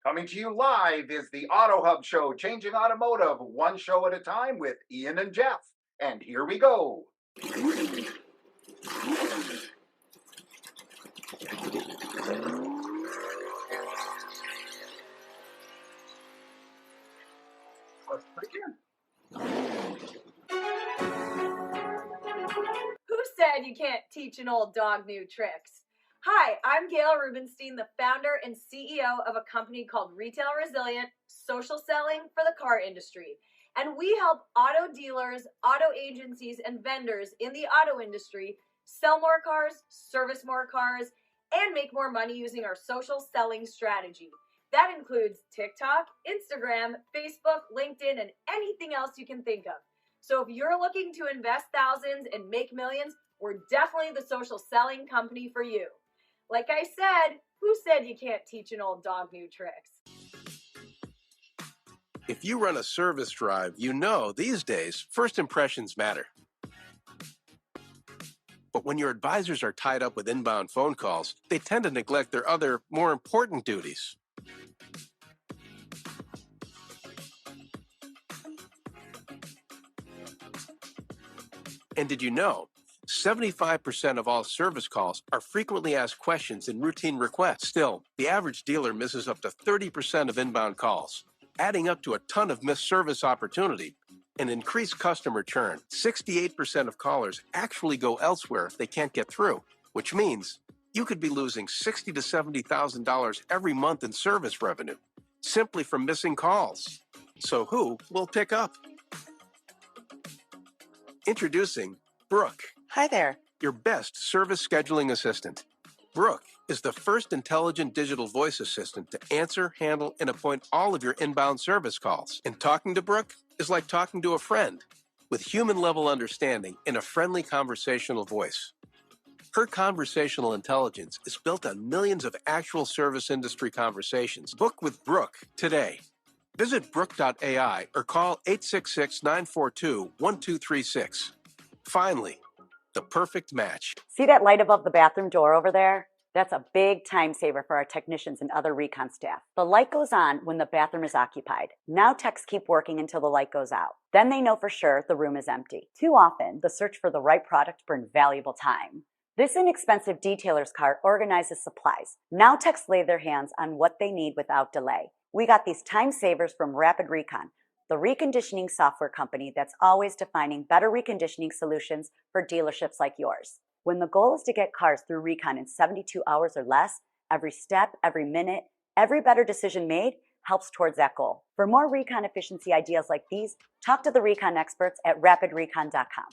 Coming to you live is the Auto Hub Show, changing automotive one show at a time with Ian and Jeff. And here we go. Let's begin. Who said you can't teach an old dog new tricks? Hi, I'm Gail Rubenstein, the founder and CEO of a company called Retail Resilient, social selling for the car industry. And we help auto dealers, auto agencies, and vendors in the auto industry sell more cars, service more cars, and make more money using our social selling strategy. That includes TikTok, Instagram, Facebook, LinkedIn, and anything else you can think of. So if you're looking to invest thousands and make millions, we're definitely the social selling company for you. Like I said, who said you can't teach an old dog new tricks? If you run a service drive, you know these days first impressions matter. But when your advisors are tied up with inbound phone calls, they tend to neglect their other, more important duties. And did you know 75% of all service calls are frequently asked questions and routine requests? Still, the average dealer misses up to 30% of inbound calls, adding up to a ton of missed service opportunity and increased customer churn. 68% of callers actually go elsewhere if they can't get through, which means you could be losing $60,000 to $70,000 every month in service revenue simply from missing calls. So who will pick up? Introducing Brooke. Hi there. Your best service scheduling assistant. Brooke is the first intelligent digital voice assistant to answer, handle, and appoint all of your inbound service calls. And talking to Brooke is like talking to a friend with human-level understanding in a friendly conversational voice. Her conversational intelligence is built on millions of actual service industry conversations. Book with Brooke today. Visit Brooke.ai or call 866-942-1236. Finally, the perfect match. See that light above the bathroom door over there? That's a big time saver for our technicians and other recon staff. The light goes on when the bathroom is occupied. Now techs keep working until the light goes out. Then they know for sure the room is empty. Too often, the search for the right product burns valuable time. This inexpensive detailer's cart organizes supplies. Now techs lay their hands on what they need without delay. We got these time savers from Rapid Recon, the reconditioning software company that's always defining better reconditioning solutions for dealerships like yours. When the goal is to get cars through recon in 72 hours or less, every step, every minute, every better decision made helps towards that goal. For more recon efficiency ideas like these, talk to the recon experts at rapidrecon.com.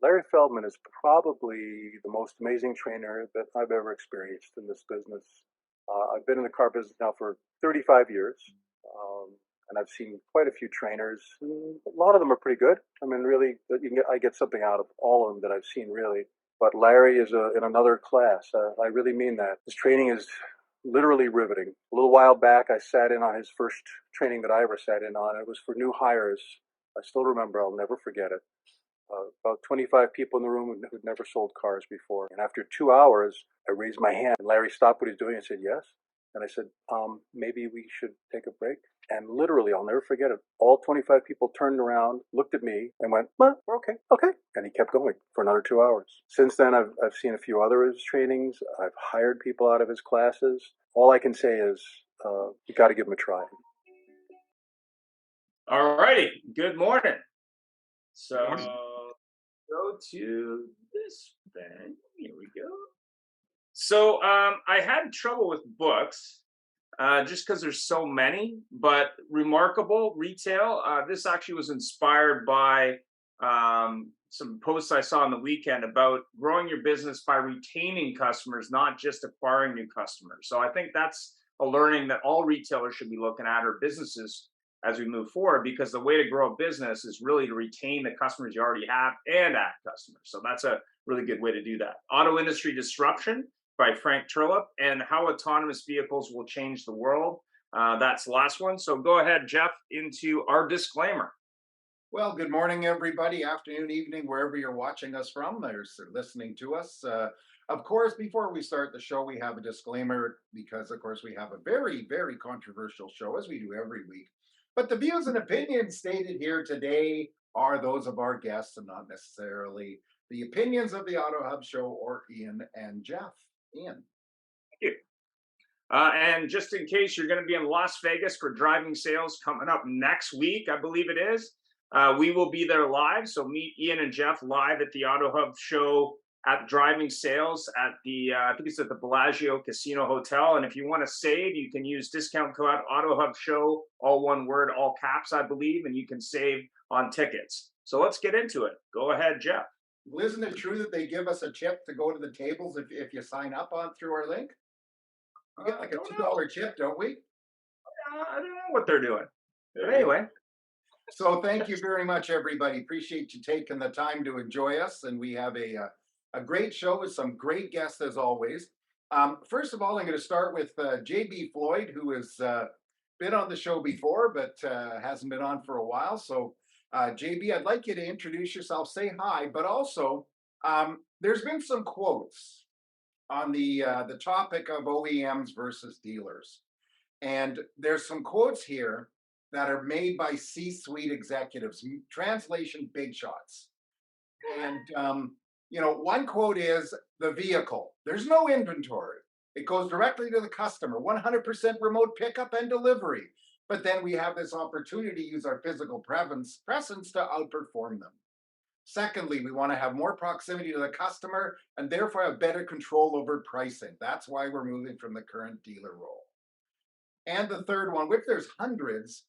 Larry Feldman is probably the most amazing trainer that I've ever experienced in this business. I've been in the car business now for 35 years, and I've seen quite a few trainers. A lot of them are pretty good. I mean, really, I get something out of all of them that I've seen, really. But Larry is in another class. I really mean that. His training is literally riveting. A little while back, I sat in on his first training that I ever sat in on. It was for new hires. I still remember. I'll never forget it. About 25 people in the room who'd never sold cars before. And after 2 hours, I raised my hand. And Larry stopped what he's doing and said, yes. And I said, maybe we should take a break. And literally, I'll never forget it. All 25 people turned around, looked at me, and went, well, we're okay, okay. And he kept going for another 2 hours. Since then, I've seen a few other of his trainings. I've hired people out of his classes. All I can say is, you got to give him a try. All righty. Good morning. So go to this thing. Here we go. So I had trouble with books just because there's so many, but Remarkable Retail. This actually was inspired by some posts I saw on the weekend about growing your business by retaining customers, not just acquiring new customers. So I think that's a learning that all retailers should be looking at, or businesses, as we move forward, because the way to grow a business is really to retain the customers you already have and add customers. So that's a really good way to do that. Auto Industry Disruption by Frank Turlop, and How Autonomous Vehicles Will Change the World. That's the last one. So go ahead, Jeff, into our disclaimer. Well, good morning, everybody. Afternoon, evening, wherever you're watching us from, or listening to us. Of course, before we start the show, we have a disclaimer because, of course, we have a very, very controversial show, as we do every week. But the views and opinions stated here today are those of our guests and not necessarily the opinions of the Auto Hub show or Ian and Jeff. Ian. And just in case you're going to be in Las Vegas for driving sales coming up next week, I believe it is, we will be there live. So meet Ian and Jeff live at the Auto Hub show at driving sales at the, I think it's at the Bellagio Casino Hotel. And if you want to save, you can use discount code Auto Hub show, all one word, all caps, I believe, and you can save on tickets. So let's get into it. Go ahead, Jeff. Well, isn't it true that they give us a chip to go to the tables if you sign up on through our link? We get like a $2 chip, don't we? I don't know what they're doing. But anyway. So thank you very much, everybody. Appreciate you taking the time to enjoy us. And we have a great show with some great guests as always. First of all, I'm going to start with JB Floyd, who has been on the show before, but hasn't been on for a while. So JB, I'd like you to introduce yourself, say hi, but also there's been some quotes on the topic of OEMs versus dealers. And there's some quotes here that are made by C-suite executives, translation big shots. And, one quote is the vehicle. There's no inventory. It goes directly to the customer, 100% remote pickup and delivery. But then we have this opportunity to use our physical presence to outperform them. Secondly, we want to have more proximity to the customer and therefore have better control over pricing. That's why we're moving from the current dealer role. And the third one, which there's hundreds,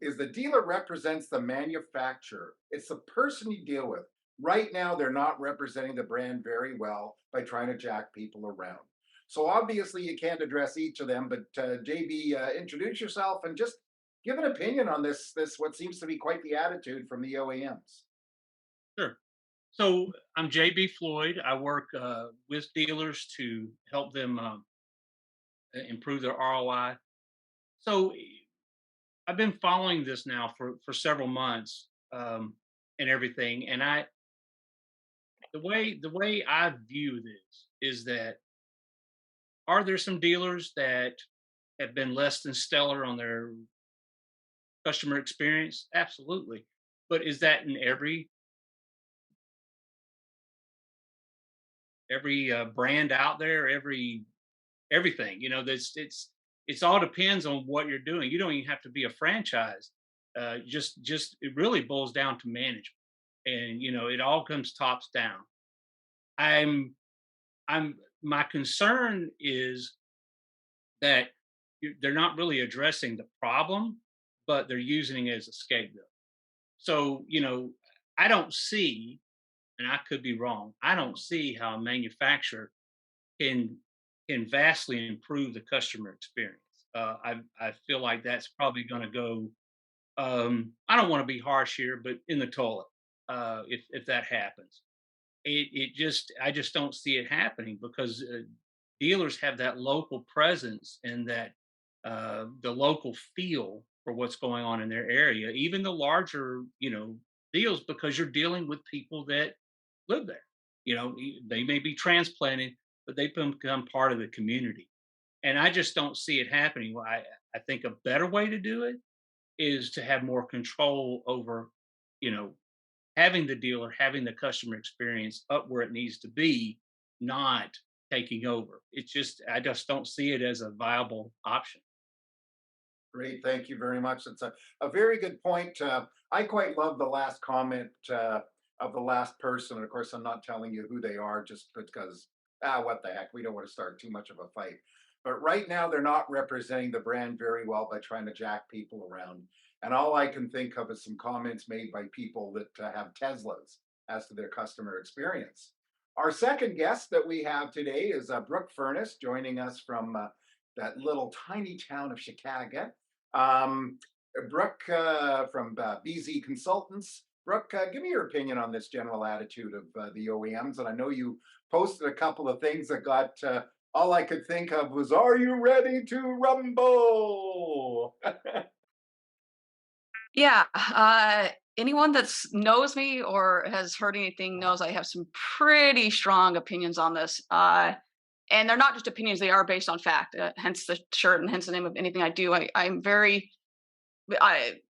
is the dealer represents the manufacturer. It's the person you deal with. Right now, they're not representing the brand very well by trying to jack people around. So obviously, you can't address each of them, but JB, introduce yourself and just give an opinion on this what seems to be quite the attitude from the OEMs. Sure. So I'm JB Floyd. I work with dealers to help them improve their ROI. So I've been following this now for several months and everything. And the way I view this is that are there some dealers that have been less than stellar on their customer experience? Absolutely. But is that in every brand out there, everything? That's it's all depends on what you're doing. You don't even have to be a franchise. Just it really boils down to management, and it all comes tops down. I'm I'm my concern is that they're not really addressing the problem, but they're using it as a scapegoat. So I don't see, and I could be wrong. I don't see how a manufacturer can can vastly improve the customer experience. I feel like that's probably going to go. I don't want to be harsh here, but in the toilet if that happens. I just don't see it happening because dealers have that local presence and that the local feel for what's going on in their area. Even the larger deals, because you're dealing with people that live there. They may be transplanted, but they become part of the community. And I just don't see it happening. I think a better way to do it is to have more control over, you know, having the dealer, having the customer experience up where it needs to be, not taking over. I just don't see it as a viable option. Great, thank you very much. It's a very good point. I quite love the last comment of the last person. And of course, I'm not telling you who they are just because, what the heck, we don't want to start too much of a fight. But right now, they're not representing the brand very well by trying to jack people around. And all I can think of is some comments made by people that have Teslas as to their customer experience. Our second guest that we have today is Brooke Furness, joining us from that little tiny town of Chicago. Um, Brooke from BZ Consultants. Brooke, give me your opinion on this general attitude of the OEMs. And I know you posted a couple of things that got all I could think of was, "Are you ready to rumble?" Yeah, anyone that knows me or has heard anything knows I have some pretty strong opinions on this. And they're not just opinions; they are based on fact. Hence the shirt, and hence the name of anything I do. I'm very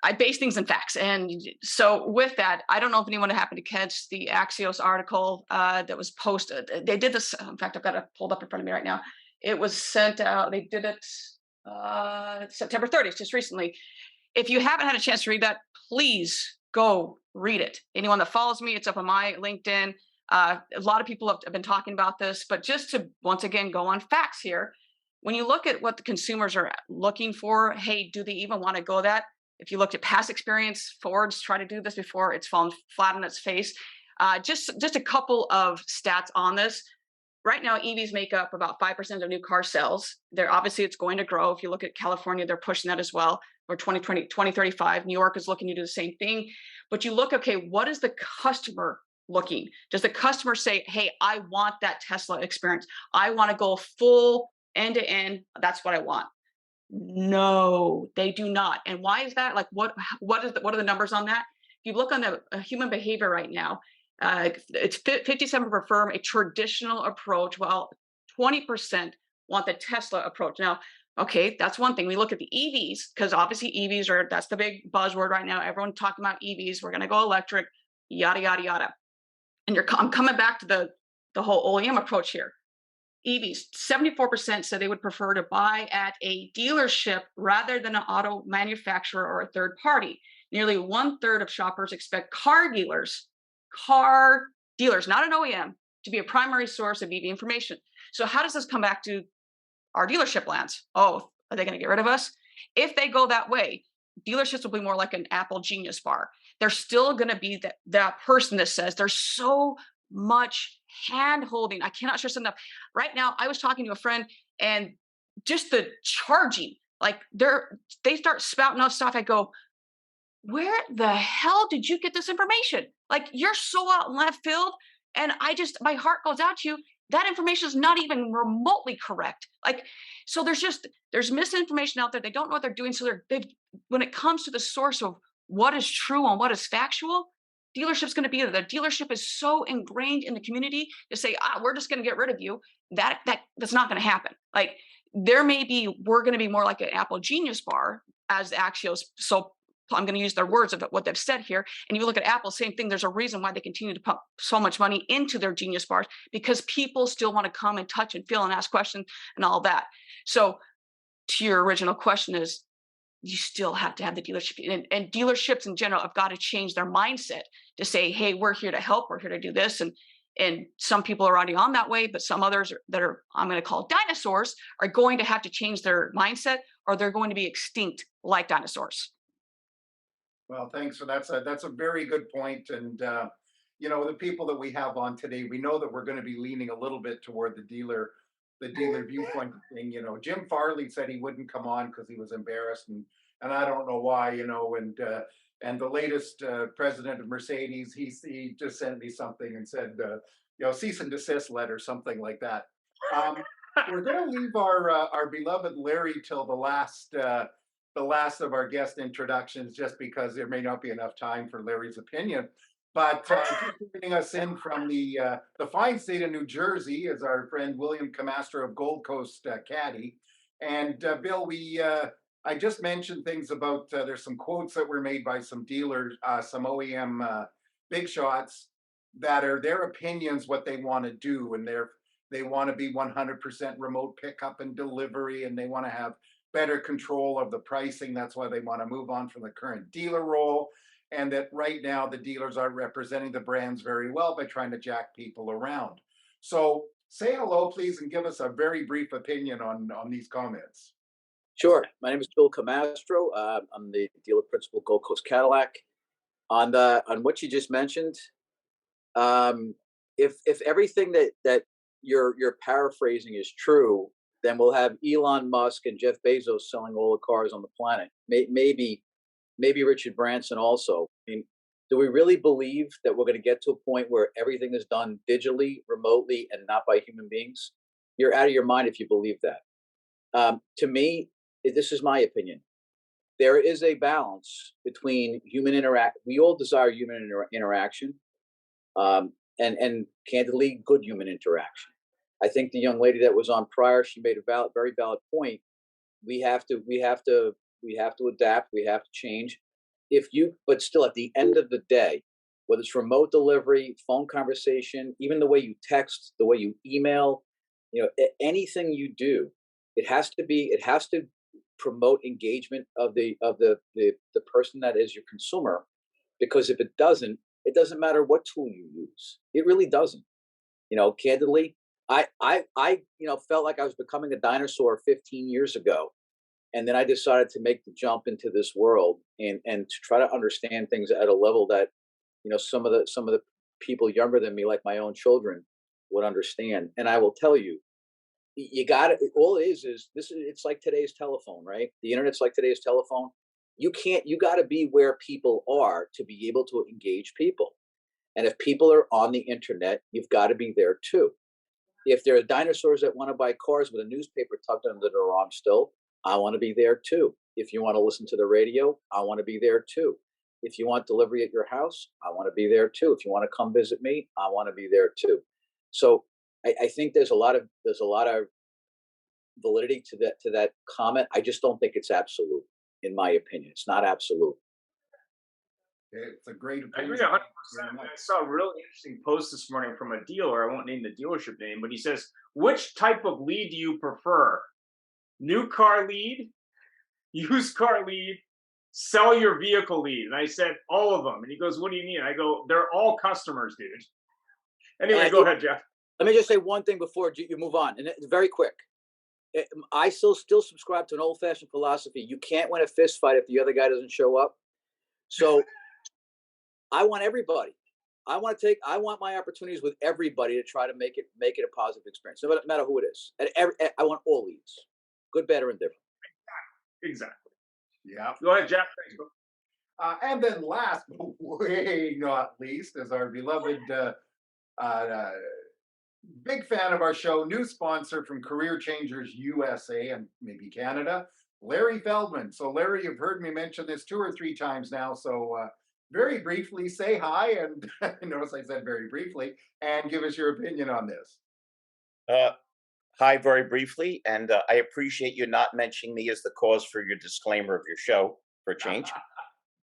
I base things in facts. And so with that, I don't know if anyone happened to catch the Axios article that was posted. They did this. In fact, I've got it pulled up in front of me right now. It was sent out. They did it September 30th, just recently. If you haven't had a chance to read that, please go read it. Anyone that follows me, it's up on my LinkedIn. A lot of people have been talking about this, but just to once again go on facts here, when you look at what the consumers are looking for, hey, do they even want to go that? If you looked at past experience, Ford's tried to do this before, it's fallen flat on its face. Just a couple of stats on this. Right now, EVs make up about 5% of new car sales. Obviously, it's going to grow. If you look at California, they're pushing that as well for 2020, 2035. New York is looking to do the same thing. But you look, okay, what is the customer looking? Does the customer say, hey, I want that Tesla experience. I want to go full end to end. That's what I want. No, they do not. And why is that? Like, what are the numbers on that? If you look on the human behavior right now, it's 57% prefer a traditional approach, while 20% want the Tesla approach. Now, okay, that's one thing. We look at the EVs, because obviously EVs that's the big buzzword right now. Everyone's talking about EVs. We're going to go electric, yada, yada, yada. And I'm coming back to the whole OEM approach here. EVs, 74% said they would prefer to buy at a dealership rather than an auto manufacturer or a third party. Nearly 1/3 of shoppers expect car dealers, not an OEM, to be a primary source of EV information. So how does this come back to our dealership lands? Oh, are they going to get rid of us? If they go that way, dealerships will be more like an Apple Genius Bar. There's still going to be that person that says there's so much hand holding. I cannot stress enough. Right now, I was talking to a friend, and just the charging, like they start spouting out stuff. I go, where the hell did you get this information? Like, you're so out in left field. And my heart goes out to you. That information is not even remotely correct. Like, so there's misinformation out there. They don't know what they're doing. So when it comes to the source of what is true and what is factual, dealership's going to be there. The dealership is so ingrained in the community to say, we're just going to get rid of you. That's not going to happen. Like, we're going to be more like an Apple Genius Bar, as Axios. So I'm going to use their words of what they've said here. And you look at Apple, same thing. There's a reason why they continue to pump so much money into their Genius Bars, because people still want to come and touch and feel and ask questions and all that. So to your original question is, you still have to have the dealership, and dealerships in general have got to change their mindset to say, hey, we're here to help. We're here to do this. And some people are already on that way, but some others that are, I'm going to call dinosaurs, are going to have to change their mindset, or they're going to be extinct like dinosaurs. Well, thanks for that's a very good point. And the people that we have on today, we know that we're going to be leaning a little bit toward the dealer viewpoint thing. Jim Farley said he wouldn't come on because he was embarrassed, and I don't know why. And the latest president of Mercedes, he just sent me something and said, cease and desist letter, something like that. We're going to leave our beloved Larry till the last of our guest introductions, just because there may not be enough time for Larry's opinion. But just bringing us in from the fine state of New Jersey is our friend William Camastro of Gold Coast Caddy. And Bill, I just mentioned things about there's some quotes that were made by some dealers, some OEM big shots, that are their opinions, what they want to do, and they want to be 100% remote pickup and delivery, and they want to have better control of the pricing. That's why they want to move on from the current dealer role. And that right now the dealers are representing the brands very well by trying to jack people around. So say hello, please, and give us a very brief opinion on these comments. Sure. My name is Bill Camastro. I'm the dealer principal at Gold Coast Cadillac. On what you just mentioned, if everything that you're paraphrasing is true, then we'll have Elon Musk and Jeff Bezos selling all the cars on the planet. Maybe Richard Branson also. I mean, do we really believe that we're going to get to a point where everything is done digitally, remotely, and not by human beings? You're out of your mind if you believe that. To me, this is my opinion. there is a balance between human interact. We all desire human interaction, and candidly, good human interaction. I think the young lady that was on prior, she made a very valid point. We have to adapt. We have to change. But still, at the end of the day, whether it's remote delivery, phone conversation, even the way you text, the way you email, anything you do, it has to promote engagement of the person that is your consumer, because if it doesn't matter what tool you use. It really doesn't. Candidly, I felt like I was becoming a dinosaur 15 years ago, and then I decided to make the jump into this world and to try to understand things at a level that some of the people younger than me, like my own children, would understand. And I will tell you, you got it. All it is this. It's like today's telephone, right? The internet's like today's telephone. You got to be where people are to be able to engage people. And if people are on the internet, you've got to be there too. If there are dinosaurs that want to buy cars with a newspaper tucked under their arm still, I want to be there too. If you want to listen to the radio, I want to be there too. If you want delivery at your house, I want to be there too. If you want to come visit me, I want to be there too. So I think there's a lot of validity to that comment. I just don't think it's absolute, in my opinion. It's not absolute. It's a great I opinion. agree 100%. I saw a really interesting post this morning from a dealer. I won't name the dealership name, but he says, which type of lead do you prefer? New car lead, used car lead, sell your vehicle lead? And I said, all of them. And he goes, what do you mean? I go, they're all customers, dude. Anyway, go ahead, Jeff. Let me just say one thing before you move on, and it's very quick. I still subscribe to an old-fashioned philosophy. You can't win a fist fight if the other guy doesn't show up. So I want everybody. I want my opportunities with everybody to try to make it a positive experience, no matter who it is. And I want all leads, good, better, and different. Exactly. Yeah. Go ahead, Jeff. And then last, but way not least, is our beloved big fan of our show, new sponsor from Career Changers USA and maybe Canada, Larry Feldman. So Larry, you've heard me mention this 2 or 3 times now. So very briefly, say hi, and notice I said very briefly, and give us your opinion on this. Hi, very briefly, and I appreciate you not mentioning me as the cause for your disclaimer of your show, for a change.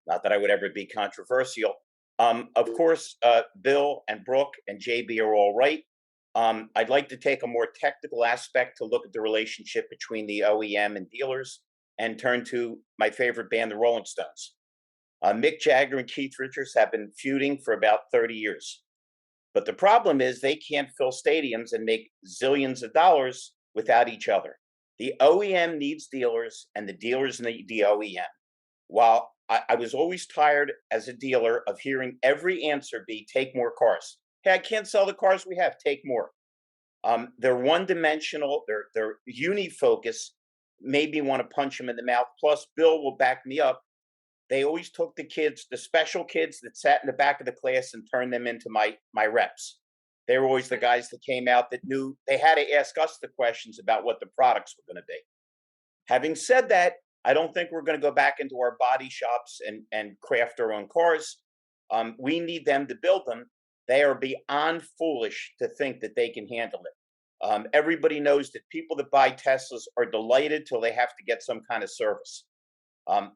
Not that I would ever be controversial. Of course, Bill and Brooke and JB are all right. I'd like to take a more technical aspect to look at the relationship between the OEM and dealers and turn to my favorite band, the Rolling Stones. Mick Jagger and Keith Richards have been feuding for about 30 years. But the problem is they can't fill stadiums and make zillions of dollars without each other. The OEM needs dealers and the dealers need the OEM. While I was always tired as a dealer of hearing every answer be take more cars. Hey, I can't sell the cars we have, take more. They're one-dimensional, they're uni-focused, made me want to punch them in the mouth. Plus, Bill will back me up. They always took the kids, the special kids that sat in the back of the class, and turned them into my reps. They were always the guys that came out that knew they had to ask us the questions about what the products were going to be. Having said that, I don't think we're going to go back into our body shops and craft our own cars. We need them to build them. They are beyond foolish to think that they can handle it. Everybody knows that people that buy Teslas are delighted till they have to get some kind of service.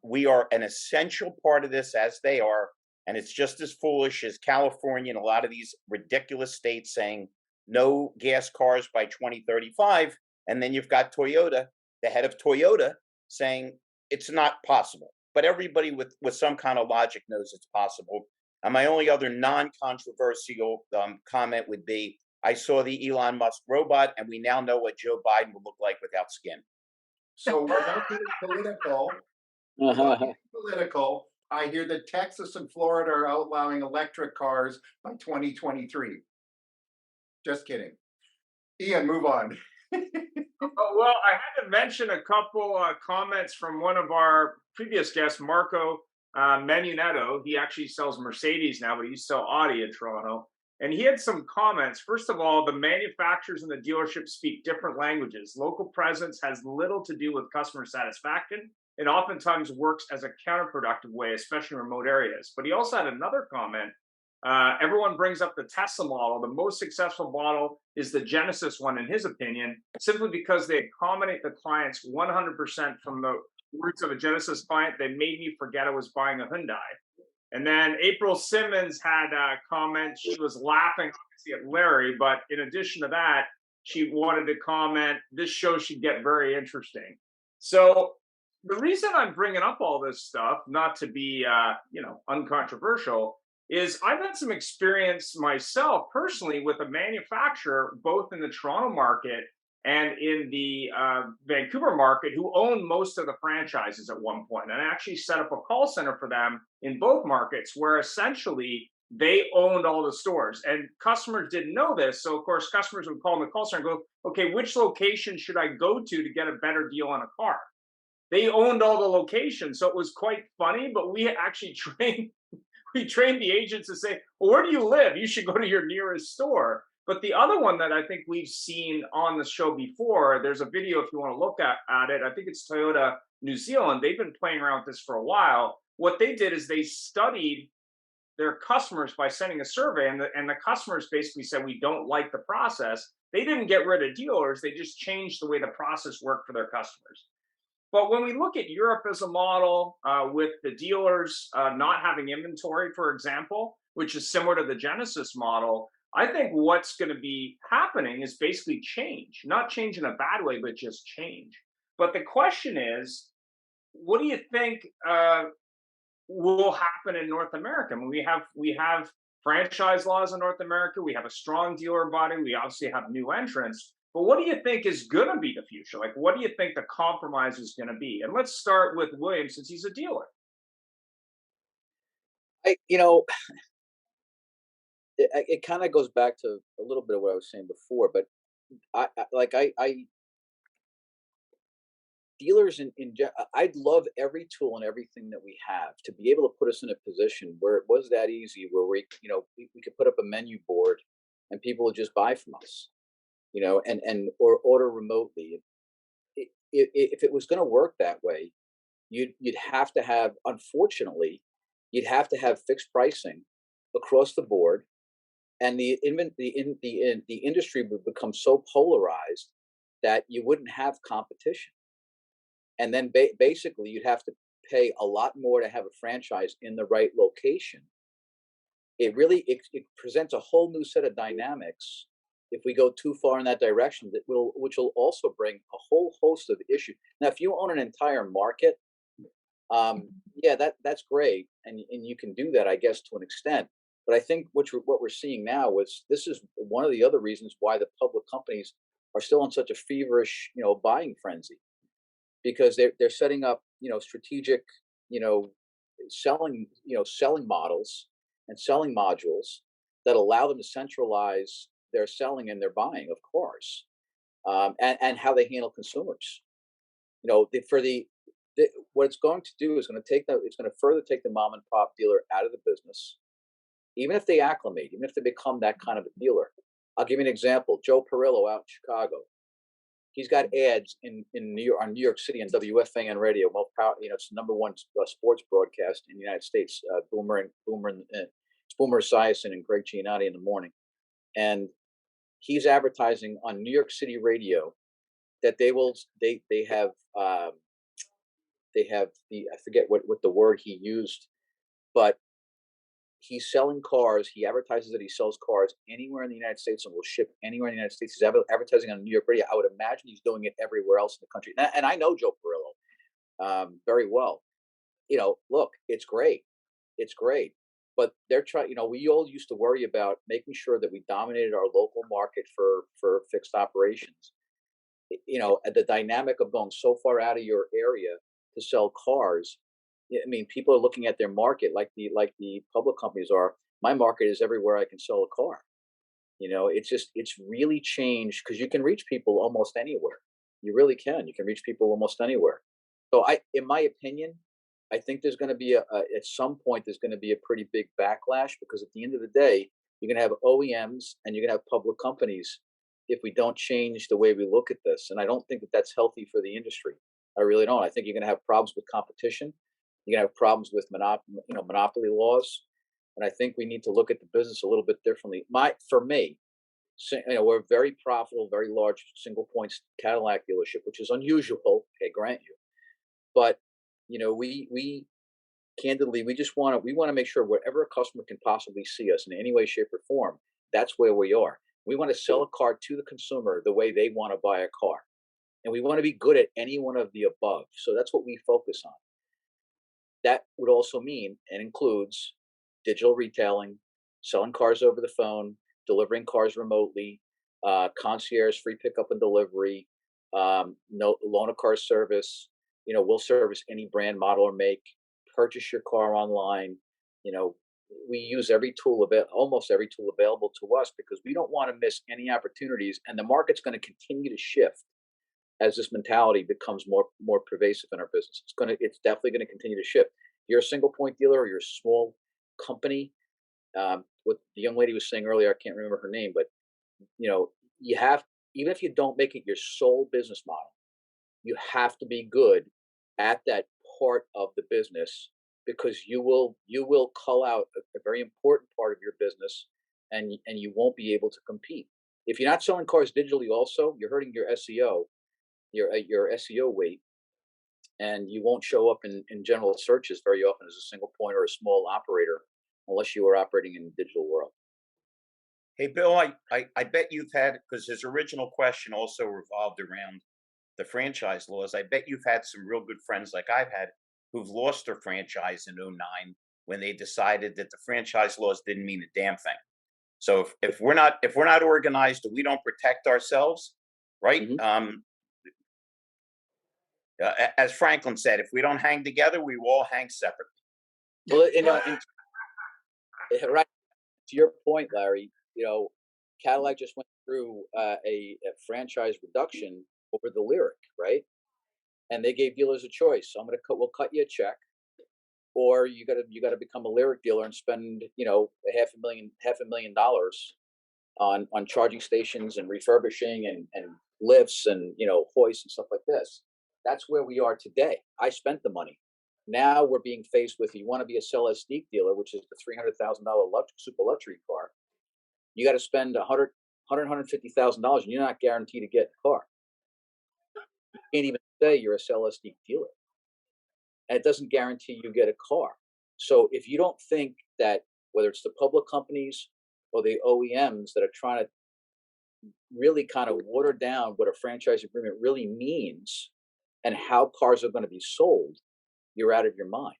We are an essential part of this, as they are, and it's just as foolish as California and a lot of these ridiculous states saying no gas cars by 2035, and then you've got Toyota, the head of Toyota, saying it's not possible. But everybody with some kind of logic knows it's possible. And my only other non-controversial comment would be, I saw the Elon Musk robot, and we now know what Joe Biden would look like without skin. So without getting political, I hear that Texas and Florida are outlawing electric cars by 2023. Just kidding. Ian, move on. Well, I had to mention a couple comments from one of our previous guests, Marco Manunetto. He actually sells Mercedes now, but he used to sell Audi in Toronto. And he had some comments. First of all, the manufacturers and the dealerships speak different languages. Local presence has little to do with customer satisfaction. it oftentimes works as a counterproductive way, especially in remote areas. But he also had another comment. Everyone brings up the Tesla model. The most successful model is the Genesis one, in his opinion, simply because they accommodate the clients 100% from the words of a Genesis client. They made me forget I was buying a Hyundai. And then April Simmons had a comment. She was laughing obviously at Larry, but in addition to that, she wanted to comment, this show should get very interesting. So the reason I'm bringing up all this stuff, not to be, uncontroversial, is I've had some experience myself personally with a manufacturer, both in the Toronto market and in the Vancouver market, who owned most of the franchises at one point. And I actually set up a call center for them in both markets, where essentially they owned all the stores. And customers didn't know this. So, of course, customers would call in the call center and go, okay, which location should I go to get a better deal on a car? They owned all the locations. So it was quite funny, but we actually trained the agents to say, well, where do you live? You should go to your nearest store. But the other one that I think we've seen on the show before, there's a video if you want to look at it. I think it's Toyota New Zealand. They've been playing around with this for a while. What they did is they studied their customers by sending a survey, and the customers basically said, we don't like the process. They didn't get rid of dealers. They just changed the way the process worked for their customers. But when we look at Europe as a model, with the dealers not having inventory, for example, which is similar to the Genesis model, I think what's going to be happening is basically change, not change in a bad way, but just change. But the question is, what do you think will happen in North America? I mean, we have franchise laws in North America. We have a strong dealer body. We obviously have new entrants. But what do you think is going to be the future? Like, what do you think the compromise is going to be? And let's start with William, since he's a dealer. It kind of goes back to a little bit of what I was saying before, but I dealers I'd love every tool and everything that we have to be able to put us in a position where it was that easy, where we could put up a menu board and people would just buy from us, and or order remotely. If it was going to work that way, you'd have to have, unfortunately, you'd have to have fixed pricing across the board, and the industry would become so polarized that you wouldn't have competition. And then basically you'd have to pay a lot more to have a franchise in the right location. It presents a whole new set of dynamics if we go too far in that direction, which will also bring a whole host of issues. Now, if you own an entire market, that's great, and you can do that, I guess, to an extent. But I think what we're seeing now this is one of the other reasons why the public companies are still in such a feverish, buying frenzy, because they're setting up, strategic, selling models and selling modules that allow them to centralize their selling and their buying of cars, and how they handle consumers. What it's going to do is it's going to further take the mom and pop dealer out of the business, even if they acclimate, even if they become that kind of a dealer. I'll give you an example. Joe Perillo out in Chicago. He's got ads in New York, on New York City, and WFAN radio. It's the number one sports broadcast in the United States. It's Boomer Esiason and Greg Giannotti in the morning, and he's advertising on New York City radio that they have I forget what the word he used, but he's selling cars. He advertises that he sells cars anywhere in the United States and will ship anywhere in the United States. He's advertising on New York radio. I would imagine he's doing it everywhere else in the country. And I know Joe Perillo very well. Look, it's great. It's great. But they're trying, we all used to worry about making sure that we dominated our local market for fixed operations. The dynamic of going so far out of your area to sell cars. I mean, people are looking at their market like the public companies are. My market is everywhere I can sell a car. It's really changed, because you can reach people almost anywhere. You really can. You can reach people almost anywhere. So in my opinion, I think there's going to be at some point there's going to be a pretty big backlash, because at the end of the day, you're going to have OEMs and you're going to have public companies if we don't change the way we look at this. And I don't think that that's healthy for the industry. I really don't. I think you're going to have problems with competition. You're going to have problems with monopoly laws. And I think we need to look at the business a little bit differently. For me, we're a very profitable, very large single point Cadillac dealership, which is unusual. Okay, grant you, but we candidly, we want to make sure wherever a customer can possibly see us in any way, shape, or form, that's where we are. We want to sell a car to the consumer the way they want to buy a car, and we want to be good at any one of the above. So that's what we focus on. That would also mean and includes digital retailing, selling cars over the phone, delivering cars remotely, concierge, free pickup and delivery, no loan a car service. We'll service any brand, model, or make. Purchase your car online. We use almost every tool available to us, because we don't want to miss any opportunities. And the market's going to continue to shift as this mentality becomes more pervasive in our business. It's definitely going to continue to shift. You're a single point dealer, or you're a small company. What the young lady was saying earlier, I can't remember her name, but you have, even if you don't make it your sole business model, you have to be good at that part of the business, because you will cull out a very important part of your business, and you won't be able to compete. If you're not selling cars digitally, also, you're hurting your SEO, your SEO weight, and you won't show up in general searches very often as a single point or a small operator, unless you are operating in the digital world. Hey, Bill, I bet you've had, because his original question also revolved around the franchise laws. I bet you've had some real good friends like I've had who've lost their franchise in 2009 when they decided that the franchise laws didn't mean a damn thing. So if we're not organized and we don't protect ourselves, right? Mm-hmm. As Franklin said, if we don't hang together, we will all hang separately. Well, right to your point, Larry, Cadillac just went through a franchise reduction over the Lyric, right? And they gave dealers a choice. We'll cut you a check, or you got to become a Lyric dealer and spend $500,000 on charging stations and refurbishing and lifts and hoists and stuff like this. That's where we are today. I spent the money. Now we're being faced with, you want to be a Celestique dealer, which is the $300,000 super luxury car. You got to spend $150,000, and you're not guaranteed to get a car. You can't even say you're a Celestique dealer, and it doesn't guarantee you get a car. So if you don't think that, whether it's the public companies or the OEMs that are trying to really kind of water down what a franchise agreement really means and how cars are going to be sold, you're out of your mind.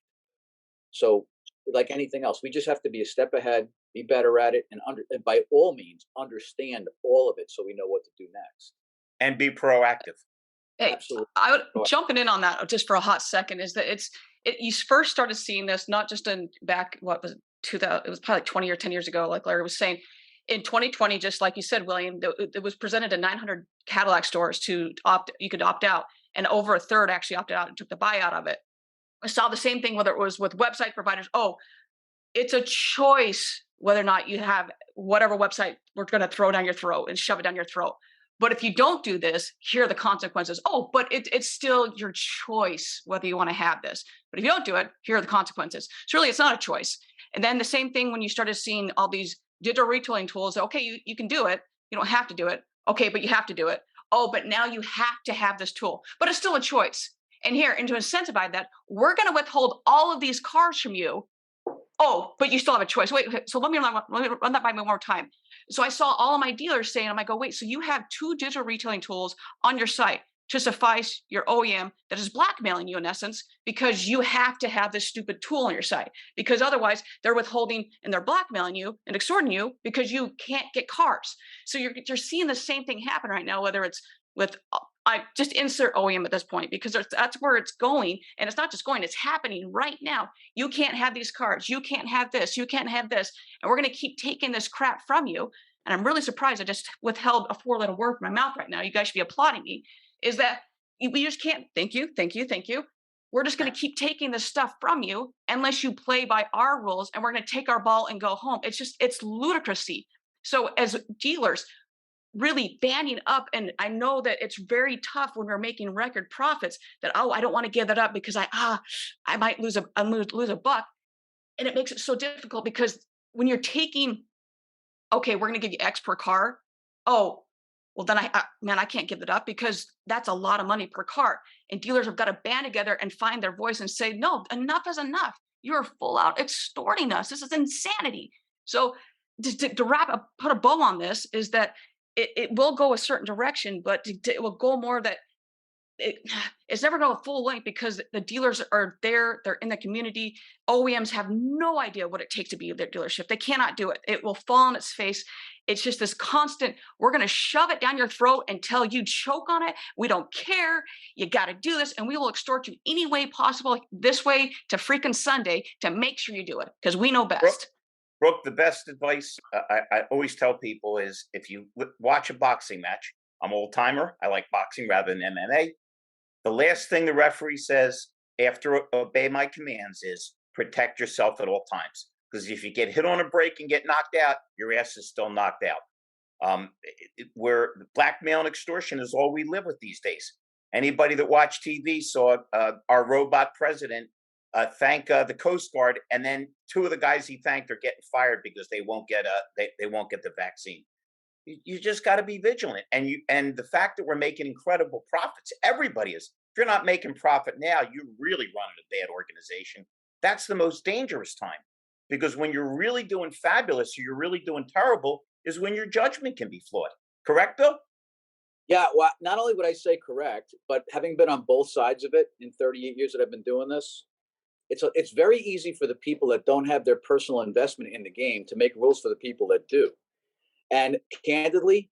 So, like anything else, we just have to be a step ahead, be better at it, and by all means understand all of it, so we know what to do next. And be proactive. Hey, Absolutely. I would jumping in on that just for a hot second, is that you first started seeing this not just what was it, 2000, it was probably like 20 or 10 years ago, like Larry was saying. In 2020, just like you said, William, it was presented to 900 Cadillac stores you could opt out, and over a third actually opted out and took the buyout of it. I saw the same thing, whether it was with website providers. Oh, it's a choice whether or not you have whatever website we're going to throw down your throat and shove it down your throat. But if you don't do this, here are the consequences. Oh, but it's still your choice whether you want to have this. But if you don't do it, here are the consequences. So really, it's not a choice. And then the same thing when you started seeing all these digital retailing tools. Okay, you can do it. You don't have to do it. Okay, but you have to do it. Oh, but now you have to have this tool. But it's still a choice. And to incentivize that, we're going to withhold all of these cars from you. Oh, but you still have a choice. Wait, so let me run that by me one more time. So I saw all of my dealers saying, I'm like, oh, wait, so you have 2 digital retailing tools on your site to suffice your OEM that is blackmailing you in essence, because you have to have this stupid tool on your site, because otherwise they're withholding and they're blackmailing you and extorting you because you can't get cars. So you're seeing the same thing happen right now, whether it's with, I just insert OEM at this point, because that's where it's going. And it's not just going, it's happening right now. You can't have these cars. You can't have this. You can't have this. And we're going to keep taking this crap from you. And I'm really surprised I just withheld a 4-letter word from my mouth right now. You guys should be applauding me. Is that we just can't. Thank you. We're just going to keep taking this stuff from you unless you play by our rules, and we're going to take our ball and go home. It's ludicrousy. So as dealers, really banding up. And I know that it's very tough when we're making record profits that, oh, I don't want to give that up because I might lose a buck. And it makes it so difficult because when you're taking, okay, we're going to give you X per car. Oh, well then I can't give it up because that's a lot of money per car. And dealers have got to band together and find their voice and say, no, enough is enough. You're full out extorting us. This is insanity. So to put a bow on this is that it will go a certain direction, but it will go more that it's never going to full length because the dealers are there. They're in the community. OEMs have no idea what it takes to be their dealership. They cannot do it. It will fall on its face. It's just this constant, we're going to shove it down your throat until you choke on it. We don't care. You got to do this. And we will extort you any way possible, this way to freaking Sunday, to make sure you do it because we know best. Brooke, the best advice I always tell people is if you watch a boxing match, I'm old timer. I like boxing rather than MMA. The last thing the referee says after obey my commands is protect yourself at all times. Because if you get hit on a break and get knocked out, your ass is still knocked out. Where blackmail and extortion is all we live with these days. Anybody that watched TV saw our robot president thank the Coast Guard, and then two of the guys he thanked are getting fired because they won't get they won't get the vaccine. You just got to be vigilant, and the fact that we're making incredible profits, everybody is. If you're not making profit now, you're really running a bad organization. That's the most dangerous time, because when you're really doing fabulous or you're really doing terrible is when your judgment can be flawed. Correct, Bill? Yeah, well, not only would I say correct, but having been on both sides of it in 38 years that I've been doing this, it's very easy for the people that don't have their personal investment in the game to make rules for the people that do. And candidly,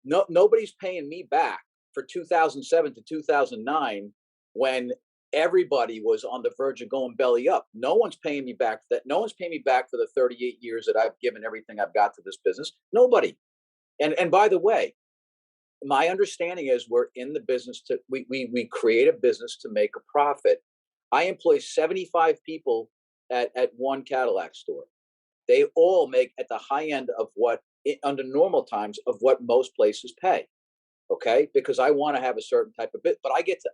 nobody's paying me back for 2007 to 2009 when everybody was on the verge of going belly up. No one's paying me back for that. No one's paying me back for the 38 years that I've given everything I've got to this business. Nobody. And by the way, my understanding is we're in the business we create a business to make a profit. I employ 75 people at one Cadillac store. They all make at the high end of what under normal times of what most places pay. Okay, because I want to have a certain type of bit, but I get to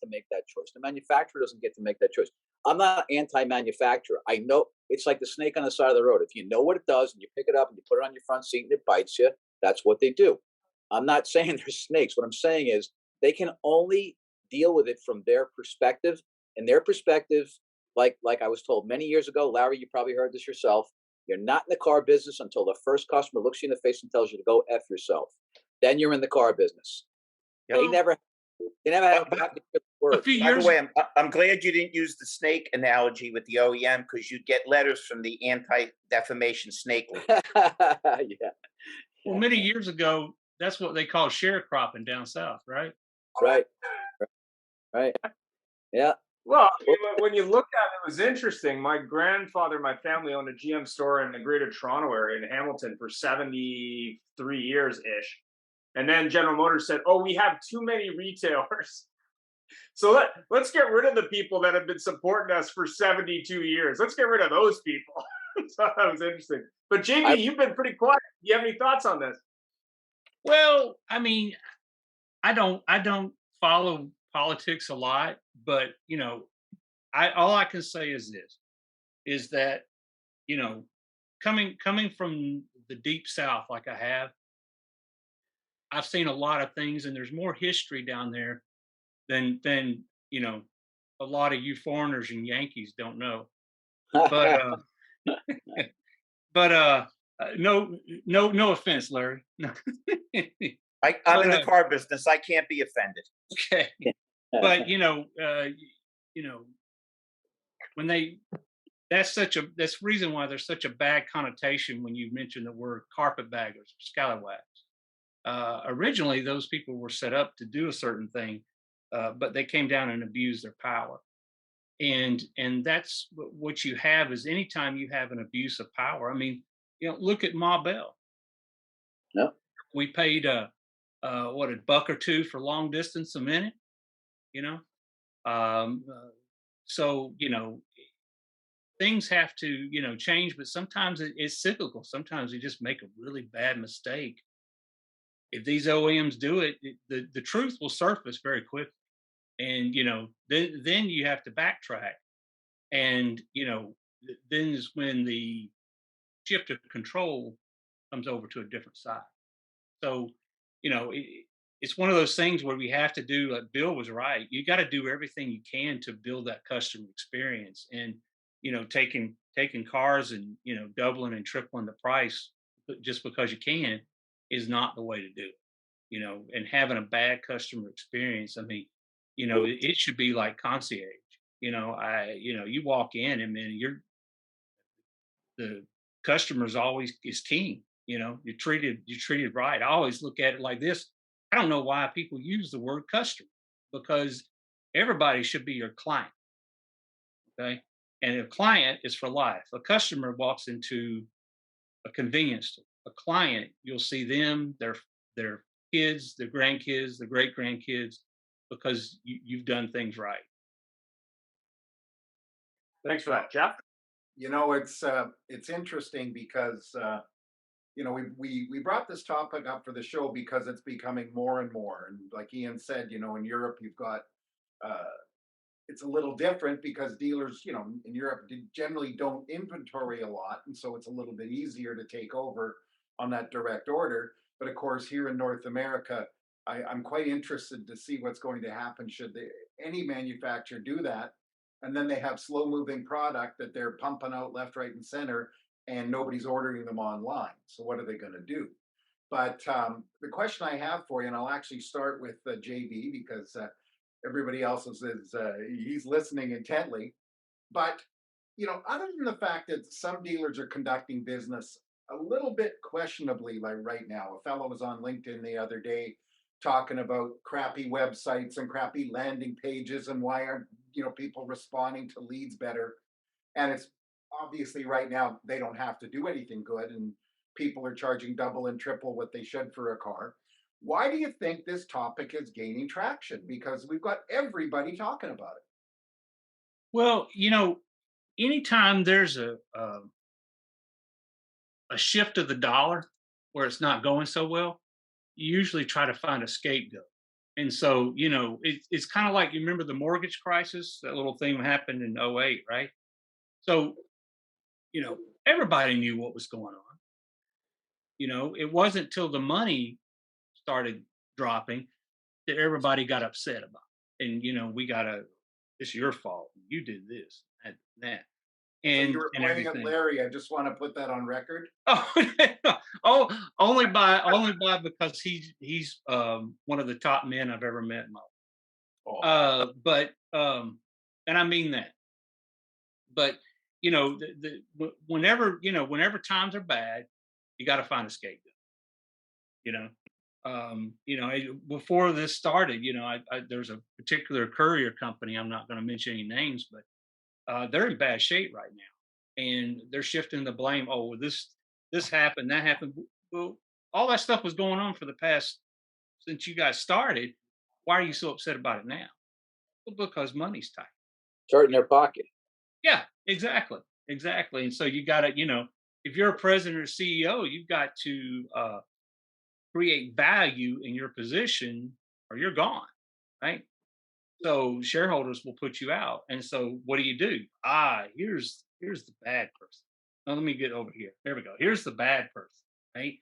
make that choice. The manufacturer doesn't get to make that choice. I'm not anti-manufacturer. I know it's like the snake on the side of the road. If you know what it does and you pick it up and you put it on your front seat and it bites you, that's what they do. I'm not saying they're snakes. What I'm saying is they can only deal with it from their perspective, and their perspective, like I was told many years ago, Larry, you probably heard this yourself. You're not in the car business until the first customer looks you in the face and tells you to go F yourself. Then you're in the car business. Yep. They never have a few By years. the way, I'm glad you didn't use the snake analogy with the OEM, because you'd get letters from the Anti-Defamation Snake League. Yeah. Well, many years ago, that's what they call sharecropping down south, right? Right. Yeah. Well, when you look at it, it was interesting. My grandfather, my family owned a GM store in the Greater Toronto area in Hamilton for 73 years ish. And then General Motors said, "Oh, we have too many retailers. So let's get rid of the people that have been supporting us for 72 years. Let's get rid of those people." So that was interesting. But JB, you've been pretty quiet. Do you have any thoughts on this? Well, I mean, I don't follow politics a lot, but all I can say is this: is that coming from the deep South like I have, I've seen a lot of things, and there's more history down there than a lot of you foreigners and Yankees don't know. But no offense, Larry. I'm in the car business. I can't be offended. Okay, but when that's the reason why there's such a bad connotation when you mention the word carpetbaggers or scallywags. Originally, those people were set up to do a certain thing, but they came down and abused their power. And that's what you have is anytime you have an abuse of power. I mean, look at Ma Bell. No. We paid a buck or two for long distance a minute, so things have to change, but sometimes it's cyclical. Sometimes you just make a really bad mistake if these OEMs do it, the truth will surface very quickly. And, then you have to backtrack. And, then is when the shift of control comes over to a different side. So, it's one of those things where we have to do, like Bill was right. You got to do everything you can to build that customer experience. And, taking cars and, doubling and tripling the price just because you can is not the way to do it. And having a bad customer experience. I mean, it should be like concierge. You walk in and man, the customer's always is king. You're treated right. I always look at it like this. I don't know why people use the word customer, because everybody should be your client. Okay. And a client is for life. A customer walks into a convenience store. A client, you'll see them, their kids, their grandkids, their great grandkids, because you've done things right. Thanks for that, Jeff. It's interesting because we brought this topic up for the show because it's becoming more and more. And like Ian said, in Europe you've got it's a little different because dealers, in Europe generally don't inventory a lot, and so it's a little bit easier to take over on that direct order. But of course, here in North America, I'm quite interested to see what's going to happen should any manufacturer do that, and then they have slow-moving product that they're pumping out left, right, and center, and nobody's ordering them online. So what are they going to do? But the question I have for you, and I'll actually start with JB because everybody else is he's listening intently. But other than the fact that some dealers are conducting business a little bit questionably, like right now, a fellow was on LinkedIn the other day talking about crappy websites and crappy landing pages and why aren't people responding to leads better. And it's obviously right now they don't have to do anything good, and people are charging double and triple what they should for a car. Why do you think this topic is gaining traction? Because we've got everybody talking about it. Well, anytime there's a shift of the dollar where it's not going so well, you usually try to find a scapegoat. And so, it's kind of like, you remember the mortgage crisis, that little thing happened in '08, right? So, everybody knew what was going on. It wasn't till the money started dropping that everybody got upset about. And, it's your fault. You did this, that. So And you were and pointing at everything. Larry. I just want to put that on record. Oh, oh, only by because he's one of the top men I've ever met in my life. But and I mean that. But whenever times are bad, you got to find a scapegoat. You know, before this started, there's a particular courier company. I'm not going to mention any names, but they're in bad shape right now, and they're shifting the blame. Oh, well, this happened, that happened. Well, all that stuff was going on for the past since you guys started. Why are you so upset about it now? Well, because money's tight. It's hurting their pocket. Yeah, exactly, exactly. And so you got to, if you're a president or CEO, you've got to create value in your position, or you're gone, right? So shareholders will put you out. And so what do? Here's the bad person. Now let me get over here. There we go. Here's the bad person, right?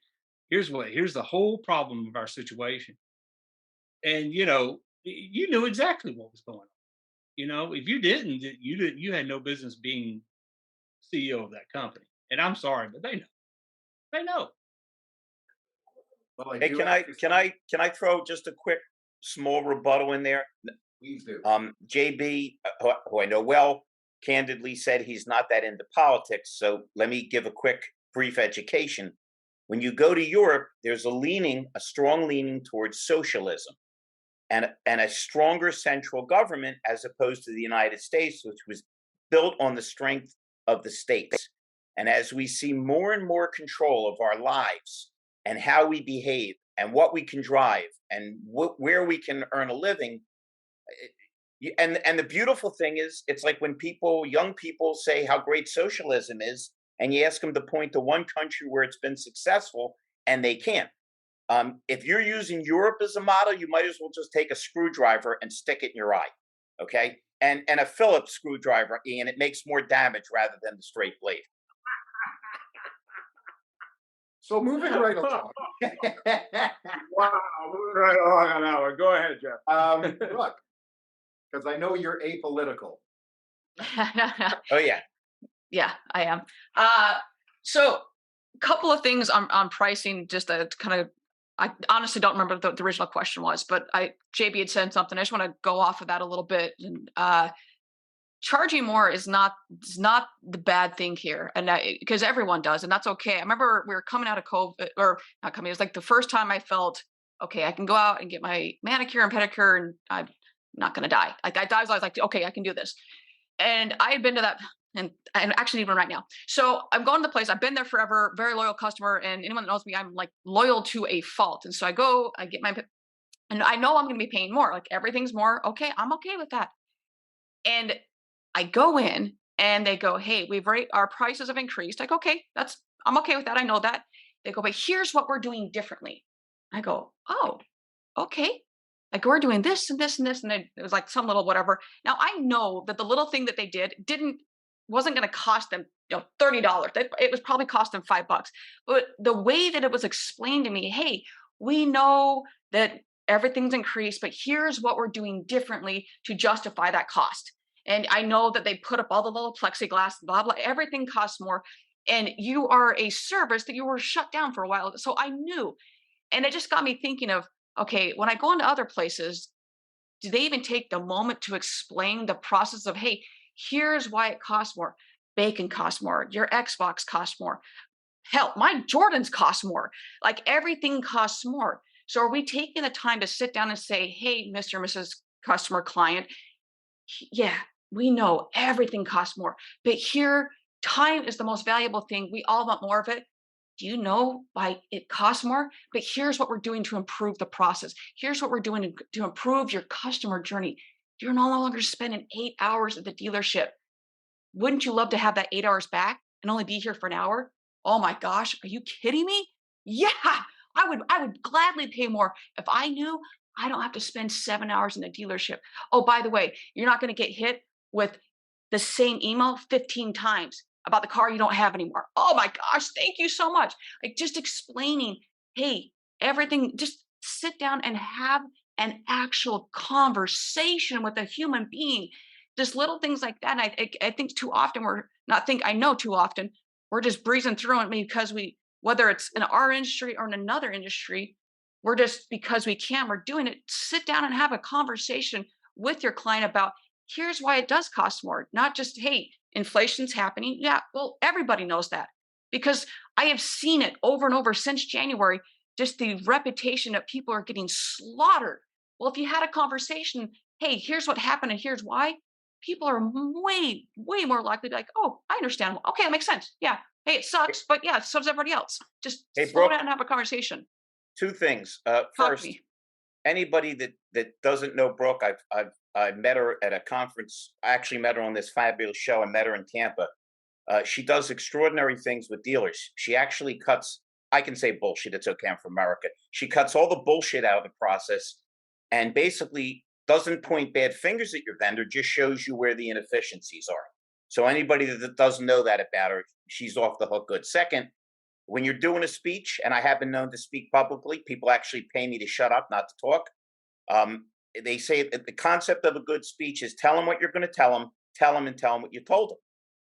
Here's the whole problem of our situation. And you knew exactly what was going on. If you didn't, you had no business being CEO of that company. And I'm sorry, but they know. They know. Well, Hey, can I throw just a quick small rebuttal in there? Please do. JB, who I know well, candidly said he's not that into politics. So let me give a quick, brief education. When you go to Europe, there's a strong leaning towards socialism, and a stronger central government as opposed to the United States, which was built on the strength of the states. And as we see more and more control of our lives and how we behave and what we can drive and where we can earn a living, and the beautiful thing is, it's like when young people say how great socialism is, and you ask them to point to one country where it's been successful, and they can't. If you're using Europe as a model, you might as well just take a screwdriver and stick it in your eye, okay? And a Phillips screwdriver, Ian, it makes more damage rather than the straight blade. So moving right along. Wow, moving right along on that one. Go ahead, Jeff. Look, because I know you're apolitical. Oh yeah. Yeah, I am. So a couple of things on pricing, just to kind of, I honestly don't remember what the original question was, but JB had said something. I just want to go off of that a little bit. And charging more is not the bad thing here, and because everyone does, and that's okay. I remember we were coming out of COVID, or not coming. It was like the first time I felt okay. I can go out and get my manicure and pedicure, and I'm not going to die. Like I was like, okay, I can do this. And I had been to that, and actually even right now. So I'm going to the place. I've been there forever, very loyal customer, and anyone that knows me, I'm like loyal to a fault. And so I go, I get my, and I know I'm going to be paying more. Like everything's more. Okay, I'm okay with that. And I go in, and they go, "Hey, our prices have increased." Like, okay, I'm okay with that. I know that. They go, "But here's what we're doing differently." I go, "Oh, okay." Like we're doing this and this and this, and it was like some little whatever. Now I know that the little thing that they did wasn't going to cost them, $30. It was probably cost them $5. But the way that it was explained to me, hey, we know that everything's increased, but here's what we're doing differently to justify that cost. And I know that they put up all the little plexiglass, blah, blah, everything costs more. And you are a service that you were shut down for a while. So I knew. And it just got me thinking of, okay, when I go into other places, do they even take the moment to explain the process of, hey, here's why it costs more. Bacon costs more. Your Xbox costs more. Hell, my Jordans cost more. Like everything costs more. So are we taking the time to sit down and say, hey, Mr. and Mrs. Customer Client, yeah, we know everything costs more, but here, time is the most valuable thing. We all want more of it. Do you know why it costs more? But here's what we're doing to improve the process. Here's what we're doing to improve your customer journey. You're no longer spending 8 hours at the dealership. Wouldn't you love to have that 8 hours back and only be here for an hour? Oh my gosh, are you kidding me? Yeah, I would gladly pay more if I knew I don't have to spend 7 hours in the dealership. Oh, by the way, you're not going to get hit with the same email 15 times about the car you don't have anymore. Oh my gosh, thank you so much. Like just explaining, hey, everything, just sit down and have an actual conversation with a human being. Just little things like that. And I think too often I know too often we're just breezing through it because whether it's in our industry or in another industry, we're just, because we're doing it. Sit down and have a conversation with your client about, here's why it does cost more. Not just, hey, inflation's happening. Yeah, well, everybody knows that because I have seen it over and over since January, just the reputation that people are getting slaughtered. Well, if you had a conversation, hey, here's what happened and here's why, people are way, way more likely to be like, oh, I understand. Okay, that makes sense. Yeah. Hey, it sucks, but yeah, so does everybody else. Just slow down and have a conversation. Two things. Talk First, to me. anybody that doesn't know Brooke, I met her at a conference. I actually met her on this fabulous show. I met her in Tampa. She does extraordinary things with dealers. She actually cuts, I can say bullshit, it's okay, I'm from America. She cuts all the bullshit out of the process and basically doesn't point bad fingers at your vendor, just shows you where the inefficiencies are. So anybody that doesn't know that about her, she's off the hook good. Second, when you're doing a speech, and I have been known to speak publicly, people actually pay me to shut up, not to talk. They say that the concept of a good speech is tell them what you're going to tell them, and tell them what you told them.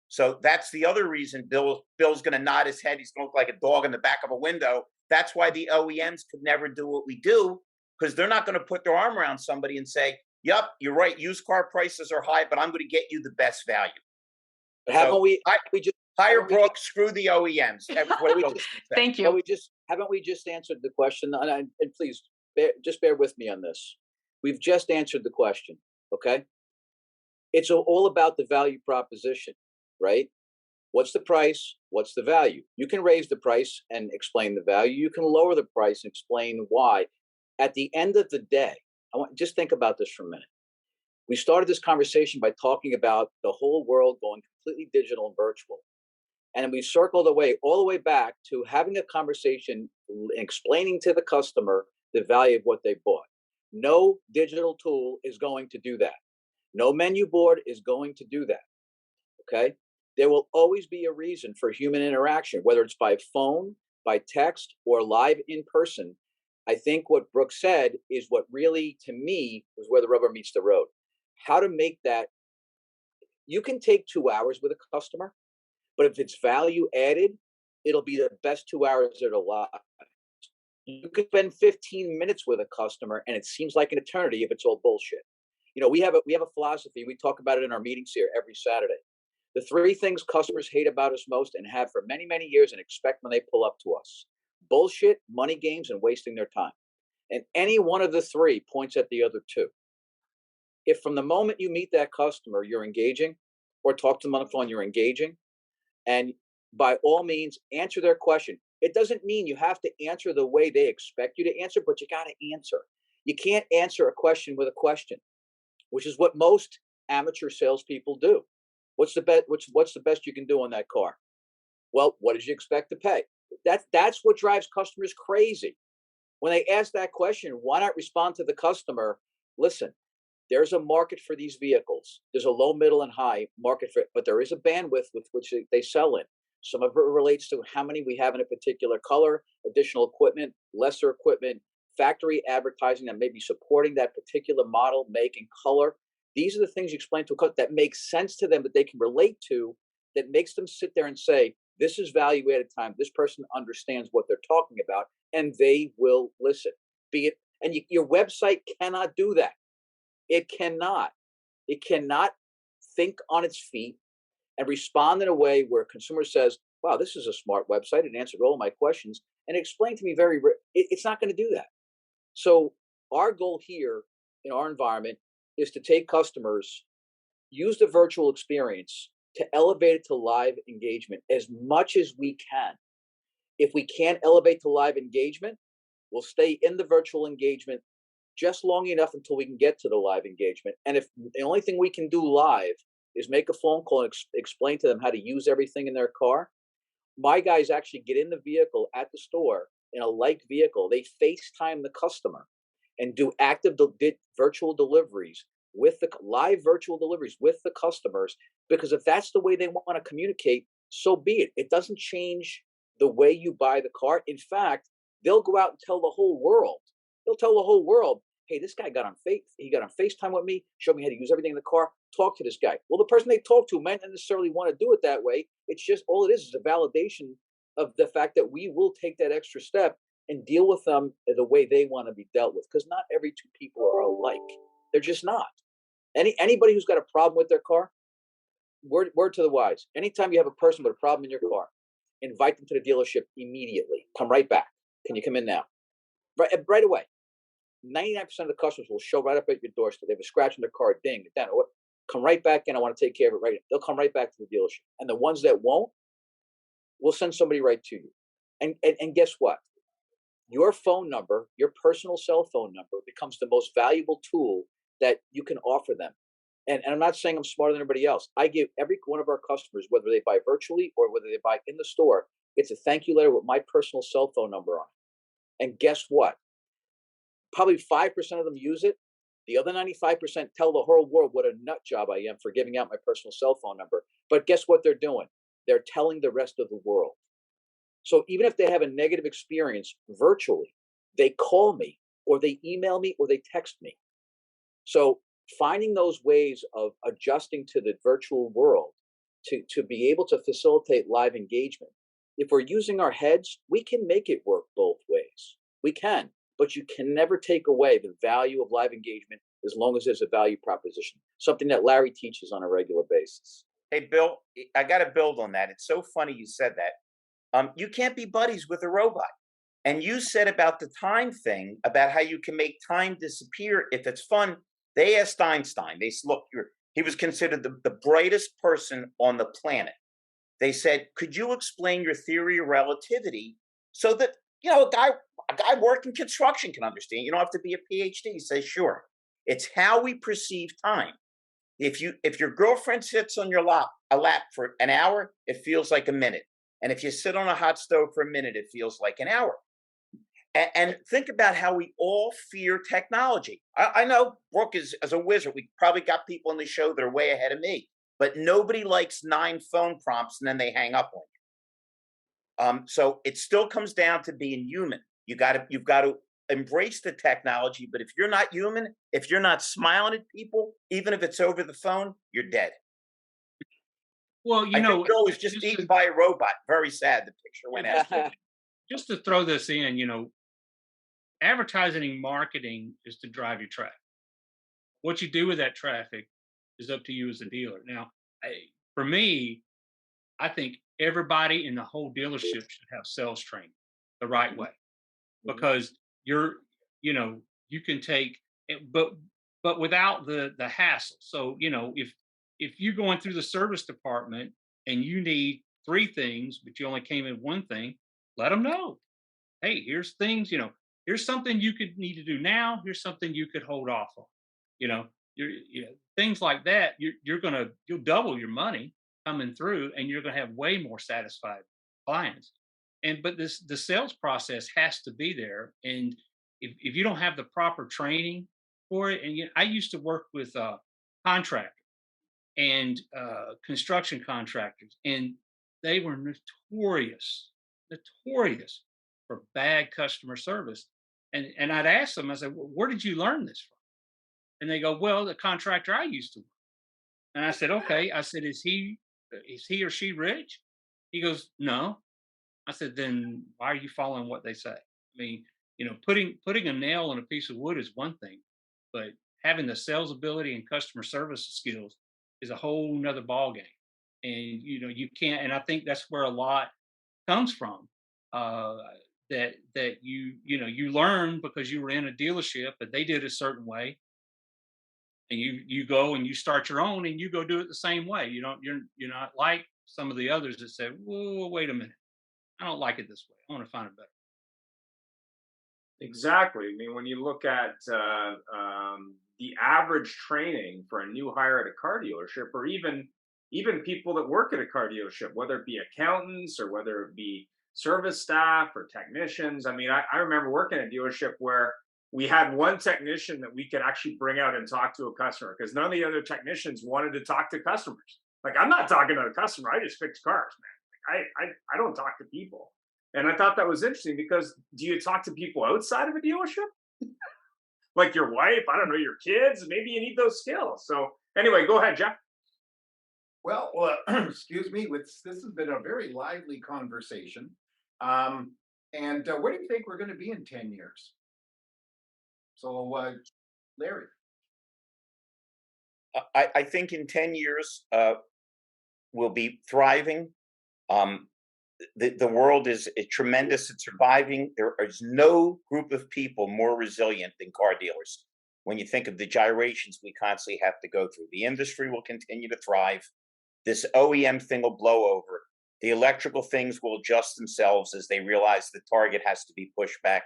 So that's the other reason Bill's going to nod his head. He's going to look like a dog in the back of a window. That's why the OEMs could never do what we do, because they're not going to put their arm around somebody and say, yep, you're right, used car prices are high, but I'm going to get you the best value. But haven't we just hire Brooke, screw the OEMs. Thank you. Haven't we just answered the question? And please, just bear with me on this. We've just answered the question, okay? It's all about the value proposition, right? What's the price? What's the value? You can raise the price and explain the value. You can lower the price and explain why. At the end of the day, just think about this for a minute. We started this conversation by talking about the whole world going completely digital and virtual. And we circled all the way back to having a conversation explaining to the customer the value of what they bought. No digital tool is going to do that. No menu board is going to do that. Okay? There will always be a reason for human interaction, whether it's by phone, by text, or live in person. I think what Brooke said is what really, to me, was where the rubber meets the road. How to make that, you can take 2 hours with a customer, but if it's value added, it'll be the best 2 hours of their life. You could spend 15 minutes with a customer and it seems like an eternity if it's all bullshit. You know, we have a philosophy. We talk about it in our meetings here every Saturday. The 3 things customers hate about us most and have for many, many years and expect when they pull up to us: bullshit, money games, and wasting their time. And any one of the 3 points at the other 2. If from the moment you meet that customer, you're engaging, or talk to them on the phone, you're engaging, and by all means, answer their question. It doesn't mean you have to answer the way they expect you to answer, but you got to answer. You can't answer a question with a question, which is what most amateur salespeople do. What's the best? What's the best you can do on that car? Well, what did you expect to pay? That's what drives customers crazy. When they ask that question, why not respond to the customer? Listen, there's a market for these vehicles. There's a low, middle, and high market for it, but there is a bandwidth with which they sell in. Some of it relates to how many we have in a particular color, additional equipment, lesser equipment, factory advertising that may be supporting that particular model, make, and color. These are the things you explain to a customer that make sense to them, that they can relate to, that makes them sit there and say, this is value added time. This person understands what they're talking about, and they will listen. Be it, and your website cannot do that. It cannot. It cannot think on its feet and respond in a way where a consumer says, wow, this is a smart website. It answered all of my questions and explained to me it's not going to do that. So our goal here in our environment is to take customers, use the virtual experience to elevate it to live engagement as much as we can. If we can't elevate to live engagement, we'll stay in the virtual engagement just long enough until we can get to the live engagement. And if the only thing we can do live is make a phone call and explain to them how to use everything in their car, my guys actually get in the vehicle at the store in a like vehicle. They FaceTime the customer and do active virtual deliveries with the live virtual deliveries with the customers, because if that's the way they want to communicate, so be it. It doesn't change the way you buy the car. In fact, they'll go out and tell the whole world. They'll tell the whole world, hey, this guy got on FaceTime with me, showed me how to use everything in the car, talk to this guy. Well, the person they talk to might not necessarily want to do it that way. It's just, all it is a validation of the fact that we will take that extra step and deal with them the way they want to be dealt with. Because not every 2 people are alike. They're just not. Anybody who's got a problem with their car, word to the wise. Anytime you have a person with a problem in your car, invite them to the dealership immediately. Come right back. Can you come in now? Right away. 99% of the customers will show right up at your doorstep. They have a scratch in their car, ding, then come right back in. I want to take care of it right now. They'll come right back to the dealership. And the ones that won't, we'll send somebody right to you. And guess what? Your phone number, your personal cell phone number, becomes the most valuable tool that you can offer them. And I'm not saying I'm smarter than everybody else. I give every one of our customers, whether they buy virtually or whether they buy in the store, it's a thank you letter with my personal cell phone number on it. And guess what? Probably 5% of them use it. The other 95% tell the whole world what a nut job I am for giving out my personal cell phone number. But guess what they're doing? They're telling the rest of the world. So even if they have a negative experience virtually, they call me or they email me or they text me. So finding those ways of adjusting to the virtual world to be able to facilitate live engagement. If we're using our heads, we can make it work both ways. We can, but you can never take away the value of live engagement as long as there's a value proposition, something that Larry teaches on a regular basis. Hey, Bill, I got to build on that. It's so funny you said that. You can't be buddies with a robot. And you said about the time thing, about how you can make time disappear if it's fun. They asked Einstein, they said, look, he was considered the brightest person on the planet. They said, could you explain your theory of relativity so that, a guy working construction can understand? You don't have to be a PhD. He says, sure. It's how we perceive time. If your girlfriend sits on your lap for an hour, it feels like a minute. And if you sit on a hot stove for a minute, it feels like an hour. And think about how we all fear technology. I know Brooke is as a wizard. We probably got people on the show that are way ahead of me, but nobody likes 9 phone prompts and then they hang up on you. So it still comes down to being human. You've got to embrace the technology, but if you're not human, if you're not smiling at people, even if it's over the phone, you're dead. Well, I think Joe was just eaten by a robot. Very sad. The picture went out. just to throw this in, advertising and marketing is to drive your traffic. What you do with that traffic is up to you as a dealer. Now, for me, I think everybody in the whole dealership should have sales training the right way, because you can take it, but without the hassle. So, if you're going through the service department and you need 3 things, but you only came in 1 thing, let them know. Hey, here's things, here's something you could need to do now. Here's something you could hold off on. Things like that. You'll double your money coming through, and you're going to have way more satisfied clients. But the sales process has to be there. And if you don't have the proper training for it, and I used to work with contractors and construction contractors, and they were notorious for bad customer service. And I'd ask them, I said, well, where did you learn this from? And they go, well, the contractor I used to work. And I said, okay. I said, is he or she rich? He goes, no. I said, then why are you following what they say? I mean, putting a nail in a piece of wood is one thing, but having the sales ability and customer service skills is a whole nother ballgame. And, you can't, and I think that's where a lot comes from. That you learn because you were in a dealership, but they did it a certain way. And you go and you start your own and you go do it the same way. You're not like some of the others that say, whoa, wait a minute. I don't like it this way. I want to find it better. Exactly. I mean, when you look at the average training for a new hire at a car dealership, or even people that work at a car dealership, whether it be accountants or whether it be service staff or technicians. I mean, I remember working at a dealership where we had one technician that we could actually bring out and talk to a customer, because none of the other technicians wanted to talk to customers. Like, I'm not talking to a customer. I just fix cars, man. I don't talk to people. And I thought that was interesting, because do you talk to people outside of a dealership? Like your wife, I don't know, your kids, maybe you need those skills. So anyway, go ahead, Jeff. Well, excuse me. This has been a very lively conversation. And where do you think we're going to be in 10 years? So, Larry. I think in 10 years, we'll be thriving. The world is tremendous at surviving. There is no group of people more resilient than car dealers. When you think of the gyrations we constantly have to go through, the industry will continue to thrive. This OEM thing will blow over. The electrical things will adjust themselves as they realize the target has to be pushed back.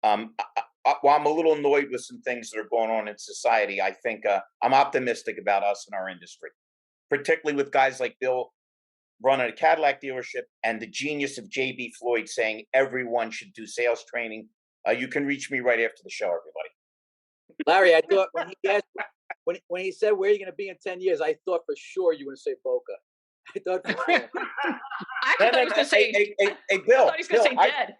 While I'm a little annoyed with some things that are going on in society, I think I'm optimistic about us and our industry, particularly with guys like Bill running a Cadillac dealership and the genius of J.B. Floyd saying everyone should do sales training. You can reach me right after the show, everybody. Larry, I thought when he said where are you going to be in 10 years, I thought for sure you were going to say Boca. I thought for sure. I thought he was going to say. Hey, Bill. I thought he was going to say dead.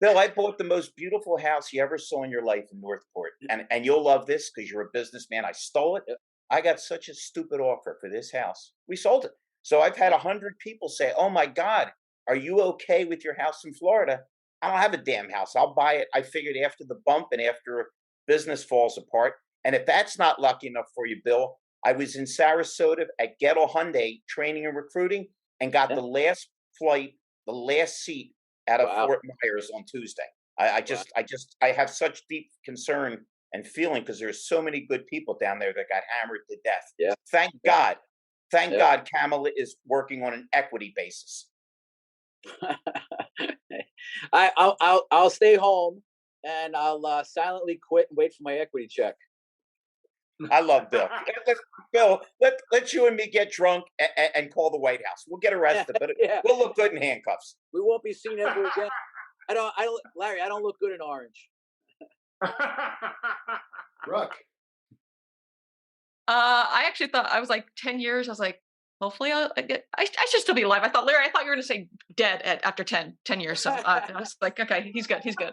Bill, I bought the most beautiful house you ever saw in your life in Northport. And you'll love this because you're a businessman. I stole it. I got such a stupid offer for this house. We sold it. So I've had 100 people say, oh my God, are you okay with your house in Florida? I don't have a damn house. I'll buy it. I figured after the bump and after business falls apart. And if that's not lucky enough for you, Bill, I was in Sarasota at Gettle Hyundai training and recruiting and got the last flight, the last seat out of Fort Myers on Tuesday. I have such deep concern and feeling because there's so many good people down there that got hammered to death. Yeah. Thank God. Thank God Kamala is working on an equity basis. I'll stay home and I'll silently quit and wait for my equity check. I love Bill. Bill, let you and me get drunk and call the White House. We'll get arrested, but we'll look good in handcuffs. We won't be seen ever again. Larry, I don't look good in orange. Brooke. I actually thought, I was like 10 years. I was like, hopefully I should still be alive. I thought, Larry, I thought you were going to say dead after 10 years. So I was like, okay, he's good. He's good.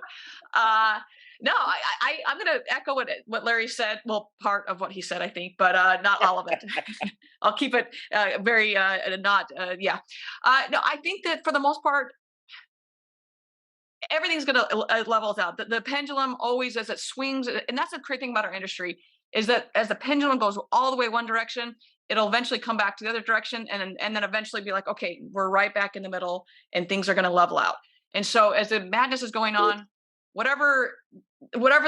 No, I'm going to echo what Larry said. Well, part of what he said, I think, but not all of it. I'll keep it very not, yeah. No, I think that for the most part, everything's going to levels out. The pendulum always, as it swings, and that's the great thing about our industry, is that as the pendulum goes all the way one direction, it'll eventually come back to the other direction, and then eventually be like, okay, we're right back in the middle, and things are going to level out. And so as the madness is going on, whatever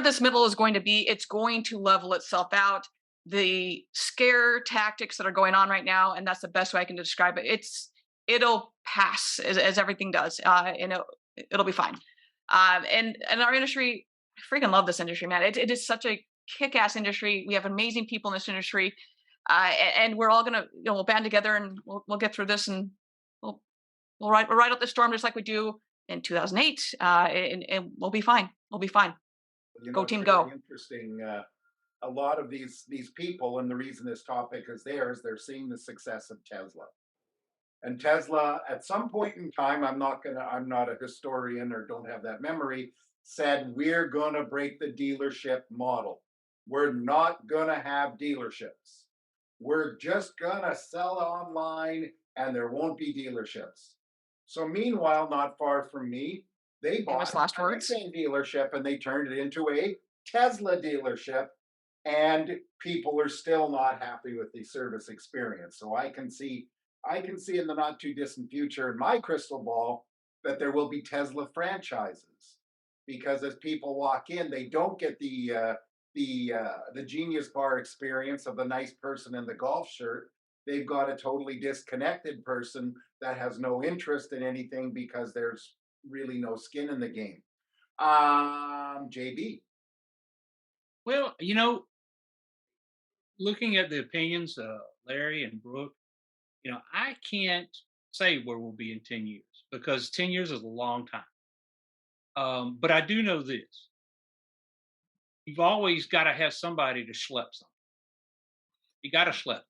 this middle is going to be, it's going to level itself out. The scare tactics that are going on right now, and that's the best way I can describe it, it'll pass as everything does, and it'll be fine. And our industry, I freaking love this industry, man. It is such a kick-ass industry. We have amazing people in this industry, and we're all gonna, we'll band together, and we'll get through this, and we'll ride out the storm just like we do in 2008, and we'll be fine. We'll be fine. Go team, go. Interesting. A lot of these people, and the reason this topic is there, is they're seeing the success of Tesla. And Tesla, at some point in time, I'm not a historian or don't have that memory, said, we're gonna break the dealership model. We're not gonna have dealerships. We're just gonna sell online and there won't be dealerships. So meanwhile, not far from me, they bought a same dealership and they turned it into a Tesla dealership, and people are still not happy with the service experience. So I can see in the not too distant future, in my crystal ball, that there will be Tesla franchises, because as people walk in, they don't get the Genius Bar experience of the nice person in the golf shirt. They've got a totally disconnected person that has no interest in anything because there's really no skin in the game. JB. Well, looking at the opinions of Larry and Brooke, I can't say where we'll be in 10 years, because 10 years is a long time. But I do know this. You've always got to have somebody to schlep something. You got to schlep.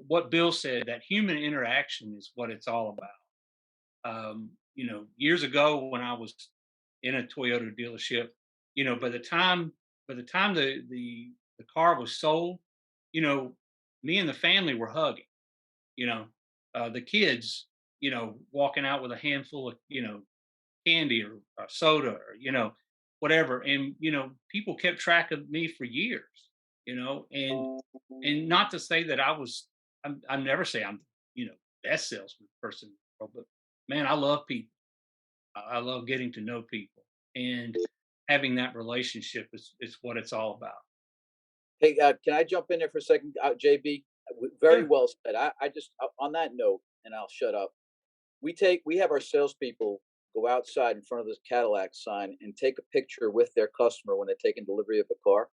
What Bill said, that human interaction is what it's all about. Years ago when I was in a Toyota dealership, by the time the car was sold, me and the family were hugging. The kids, walking out with a handful of, candy or soda or, whatever. And, people kept track of me for years, and not to say that I never say I'm, best salesman person, but man, I love people. I love getting to know people, and having that relationship is what it's all about. Hey, can I jump in there for a second, JB? Very well said. I just, on that note, and I'll shut up. We have our salespeople go outside in front of this Cadillac sign and take a picture with their customer when they're taking delivery of a car.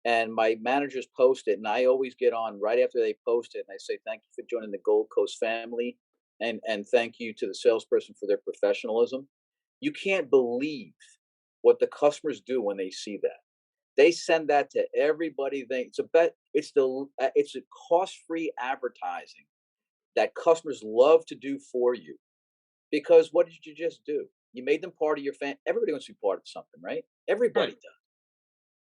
And my managers post it, and I always get on right after they post it, and I say, thank you for joining the Gold Coast family, and thank you to the salesperson for their professionalism. You can't believe what the customers do when they see that. They send that to everybody. It's a cost-free advertising that customers love to do for you, because what did you just do? You made them part of your family. Everybody wants to be part of something, right? Everybody does.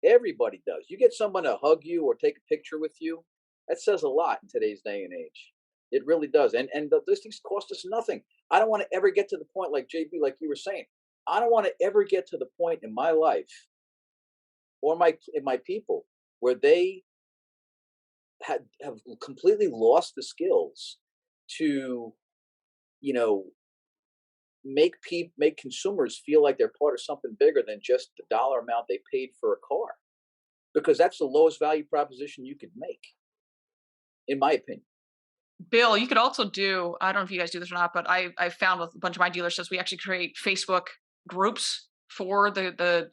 Everybody does. You get someone to hug you or take a picture with you, that says a lot in today's day and age. It really does. And those things cost us nothing. I don't want to ever get to the point, like JB, like you were saying, I don't want to ever get to the point in my life or in my people where they have completely lost the skills to, make consumers feel like they're part of something bigger than just the dollar amount they paid for a car, because that's the lowest value proposition you could make, in my opinion. Bill, you could also do, I don't know if you guys do this or not, but I found with a bunch of my dealerships, we actually create Facebook groups for the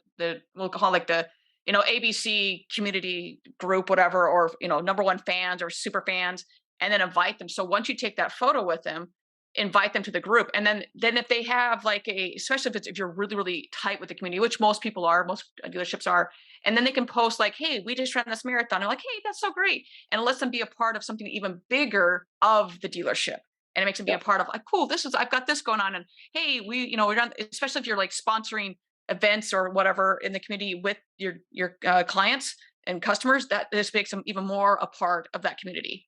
we'll call it like the, ABC community group, whatever, or, number one fans or super fans, and then invite them. So once you take that photo with them, invite them to the group. And then if they have like especially if you're really, really tight with the community, which most people are, most dealerships are, and then they can post like, hey, we just ran this marathon. They're like, hey, that's so great. And it lets them be a part of something even bigger of the dealership. And it makes them be a part of like, cool, I've got this going on. And hey, we're on, especially if you're like sponsoring events or whatever in the community with your clients and customers, that this makes them even more a part of that community.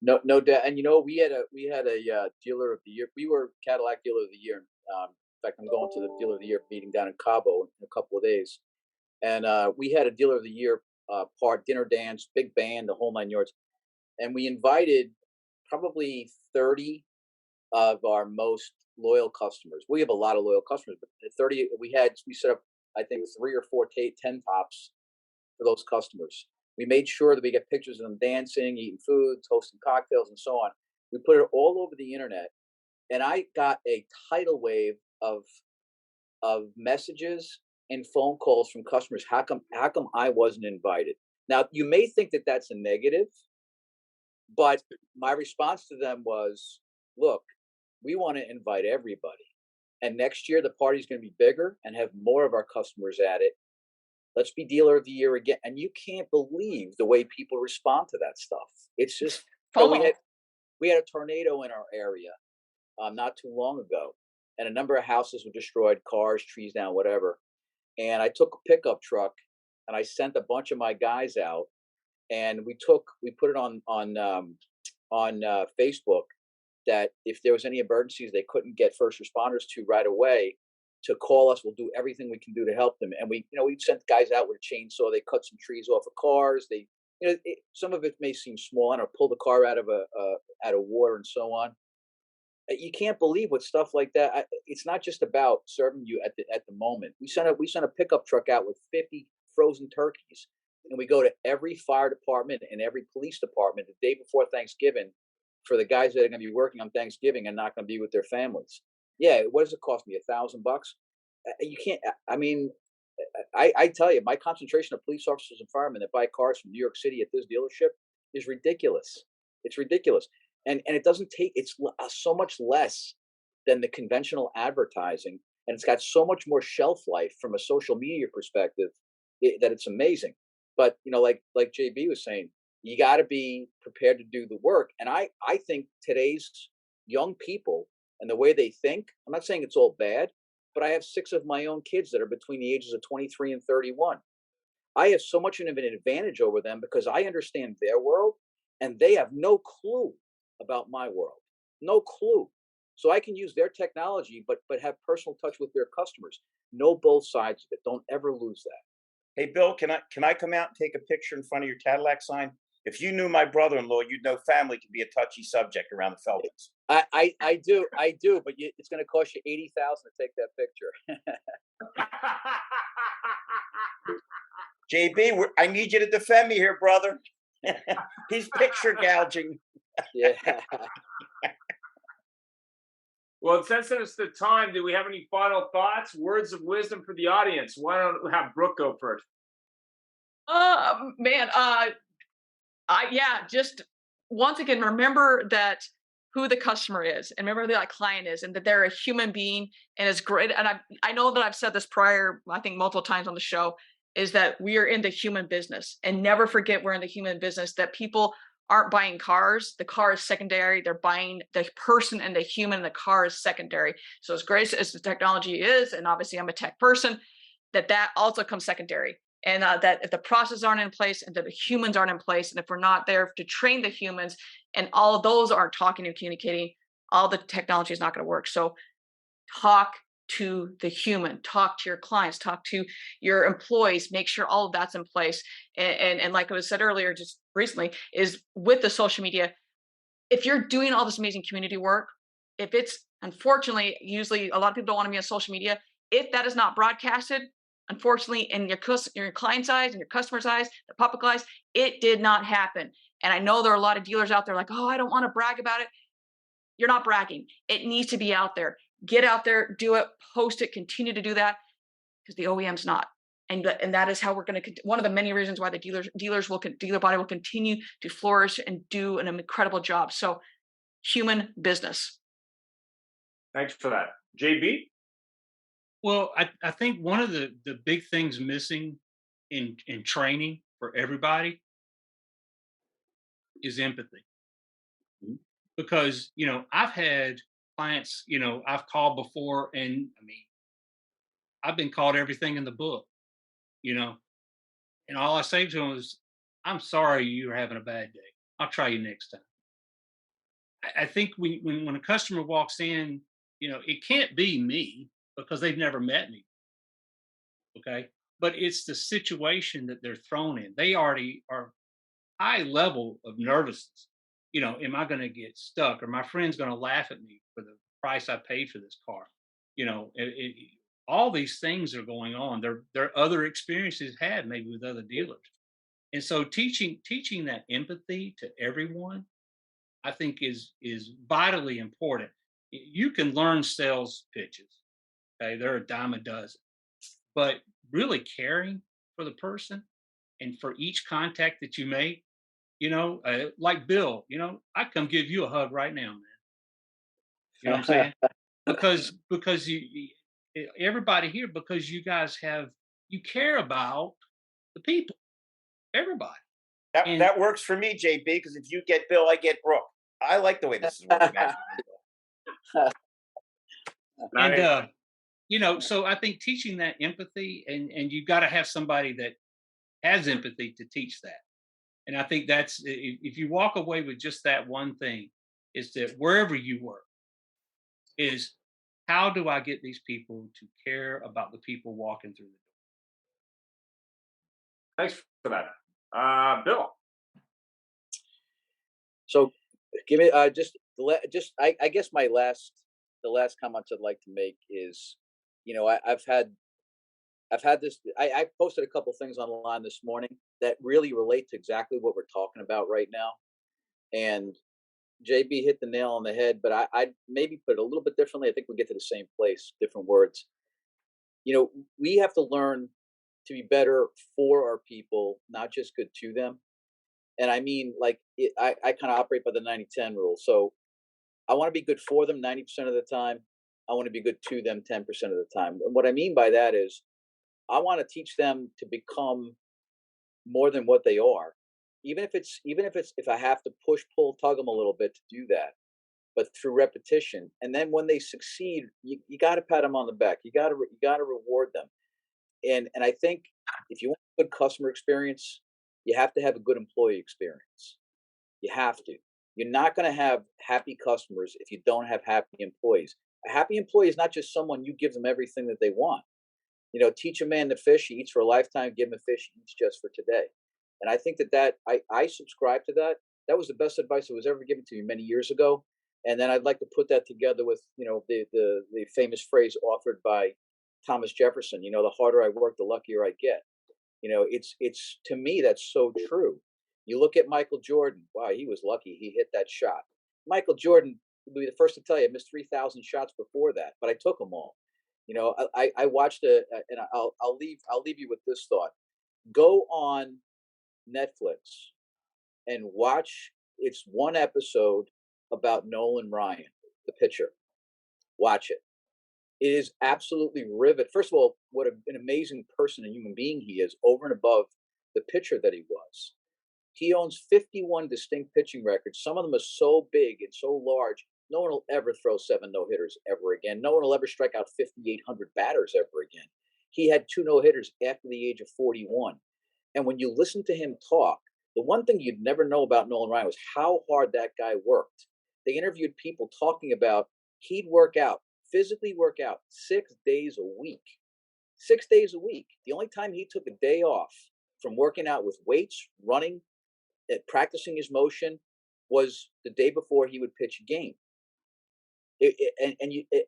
No doubt. And we had a dealer of the year. We were Cadillac dealer of the year. In fact, I'm going to the dealer of the year meeting down in Cabo in a couple of days. And we had a dealer of the year dinner dance, big band, the whole 9 yards. And we invited probably 30 of our most loyal customers. We have a lot of loyal customers, but 30 we set up, I think, 3 or 4 10 tops for those customers. We made sure that we get pictures of them dancing, eating food, toasting cocktails, and so on. We put it all over the internet, and I got a tidal wave of messages and phone calls from customers. How come I wasn't invited? Now, you may think that that's a negative, but my response to them was, look, we want to invite everybody. And next year, the party's going to be bigger and have more of our customers at it. Let's be dealer of the year again. And you can't believe the way people respond to that stuff. It's just, we had a tornado in our area not too long ago, and a number of houses were destroyed, cars, trees down, whatever. And I took a pickup truck and I sent a bunch of my guys out, and we put it on Facebook that if there was any emergencies they couldn't get first responders to right away, to call us. We'll do everything we can do to help them. And we sent guys out with a chainsaw. They cut some trees off of cars. They, some of it may seem small, and pull the car out of water and so on. You can't believe what stuff like that. It's not just about serving you at the moment. We sent a pickup truck out with 50 frozen turkeys, and we go to every fire department and every police department the day before Thanksgiving for the guys that are going to be working on Thanksgiving and not going to be with their families. Yeah, what does it cost me? $1,000? You can't. I mean, I tell you, my concentration of police officers and firemen that buy cars from New York City at this dealership is ridiculous. It's ridiculous, and it doesn't take. It's so much less than the conventional advertising, and it's got so much more shelf life from a social media perspective that it's amazing. But like JB was saying, you got to be prepared to do the work. And I think today's young people and the way they think, I'm not saying it's all bad, but I have 6 of my own kids that are between the ages of 23 and 31. I have so much of an advantage over them because I understand their world and they have no clue about my world. No clue. So I can use their technology, but have personal touch with their customers. Know both sides of it. Don't ever lose that. Hey, Bill, can I come out and take a picture in front of your Cadillac sign? If you knew my brother-in-law, you'd know family can be a touchy subject around the Feldmans. I do, but it's going to cost you $80,000 to take that JB, I need you to defend me here, brother. He's picture gouging. Yeah. Well, since it's the time, do we have any final thoughts, words of wisdom for the audience? Why don't we have Brooke go first? Just once again, remember that who the customer is, and remember who that client is, and that they're a human being, and it's great. And I know that I've said this prior, I think multiple times on the show, is that we are in the human business, and never forget we're in the human business, that people aren't buying cars. The car is secondary. They're buying the person and the human. The car is secondary. So as great as the technology is, and obviously I'm a tech person, that also comes secondary. And that if the processes aren't in place and that the humans aren't in place, and if we're not there to train the humans and all of those aren't talking and communicating, all the technology is not going to work. So talk to the human, talk to your clients, talk to your employees, make sure all of that's in place. And like I was said earlier, just recently, is with the social media, if you're doing all this amazing community work, if it's unfortunately, usually a lot of people don't want to be on social media, if that is not broadcasted, unfortunately, in your client's eyes and your customer's eyes, the public eyes, it did not happen. And I know there are a lot of dealers out there like, oh, I don't want to brag about it. You're not bragging. It needs to be out there. Get out there, do it, post it, continue to do that, because the OEM's not. And that is how we're going to, one of the many reasons why the dealer body will continue to flourish and do an incredible job. So human business. Thanks for that. JB? Well, I think one of the big things missing in training for everybody is empathy. Mhm. Because, I've had clients, I've called before, and I mean, I've been called everything in the book, you know, and all I say to them is, I'm sorry you're having a bad day. I'll try you next time. I think when a customer walks in, it can't be me because they've never met me. Okay. But it's the situation that they're thrown in. They already are high level of nervousness. Am I going to get stuck? Or my friend's going to laugh at me for the price I paid for this car? All these things are going on. There are other experiences had maybe with other dealers, and so teaching that empathy to everyone, I think is vitally important. You can learn sales pitches. Okay, they're a dime a dozen, but really caring for the person and for each contact that you make, like Bill, I come give you a hug right now, man. You know what I'm saying? Because everybody here, because you guys you care about the people, everybody. That And that works for me, JB. Because if you get Bill, I get Brooke. I like the way this is working out. and Nice. so I think teaching that empathy, and you've got to have somebody that has empathy to teach that. And I think that's, if you walk away with just that one thing, is that wherever you work, is how do I get these people to care about the people walking through the door? Thanks for that. Bill? So, give me I guess the last comments I'd like to make is, I've had this. I posted a couple things online this morning that really relate to exactly what we're talking about right now. And JB hit the nail on the head, but I'd maybe put it a little bit differently. I think we get to the same place, different words. We have to learn to be better for our people, not just good to them. And I mean, like, I kind of operate by the 90-10 rule. So I want to be good for them 90% of the time. I want to be good to them 10% of the time. And what I mean by that is I want to teach them to become more than what they are. If I have to push, pull, tug them a little bit to do that, but through repetition. And then when they succeed, you got to pat them on the back. You got to reward them. And I think if you want a good customer experience, you have to have a good employee experience. You have to. You're not going to have happy customers if you don't have happy employees. A happy employee is not just someone you give them everything that they want. Teach a man to fish, he eats for a lifetime. Give him a fish, he eats just for today. And I think I subscribe to that. That was the best advice that was ever given to me many years ago. And then I'd like to put that together with the famous phrase authored by Thomas Jefferson. The harder I work, the luckier I get. It's to me that's so true. You look at Michael Jordan. Wow, he was lucky he hit that shot. Michael Jordan will be the first to tell you I missed 3,000 shots before that, but I took them all. I watched and I'll leave you with this thought. Go on Netflix and watch. It's one episode about Nolan Ryan, the pitcher. Watch it. It is absolutely rivet. First of all, what an amazing person and human being he is, over and above the pitcher that he was. He owns 51 distinct pitching records. Some of them are so big and so large, no one will ever throw 7 no-hitters ever again. No one will ever strike out 5,800 batters ever again. He had 2 no-hitters after the age of 41. And when you listen to him talk, the one thing you'd never know about Nolan Ryan was how hard that guy worked. They interviewed people talking about he'd physically work out 6 days a week. 6 days a week. The only time he took a day off from working out with weights, running, practicing his motion was the day before he would pitch a game.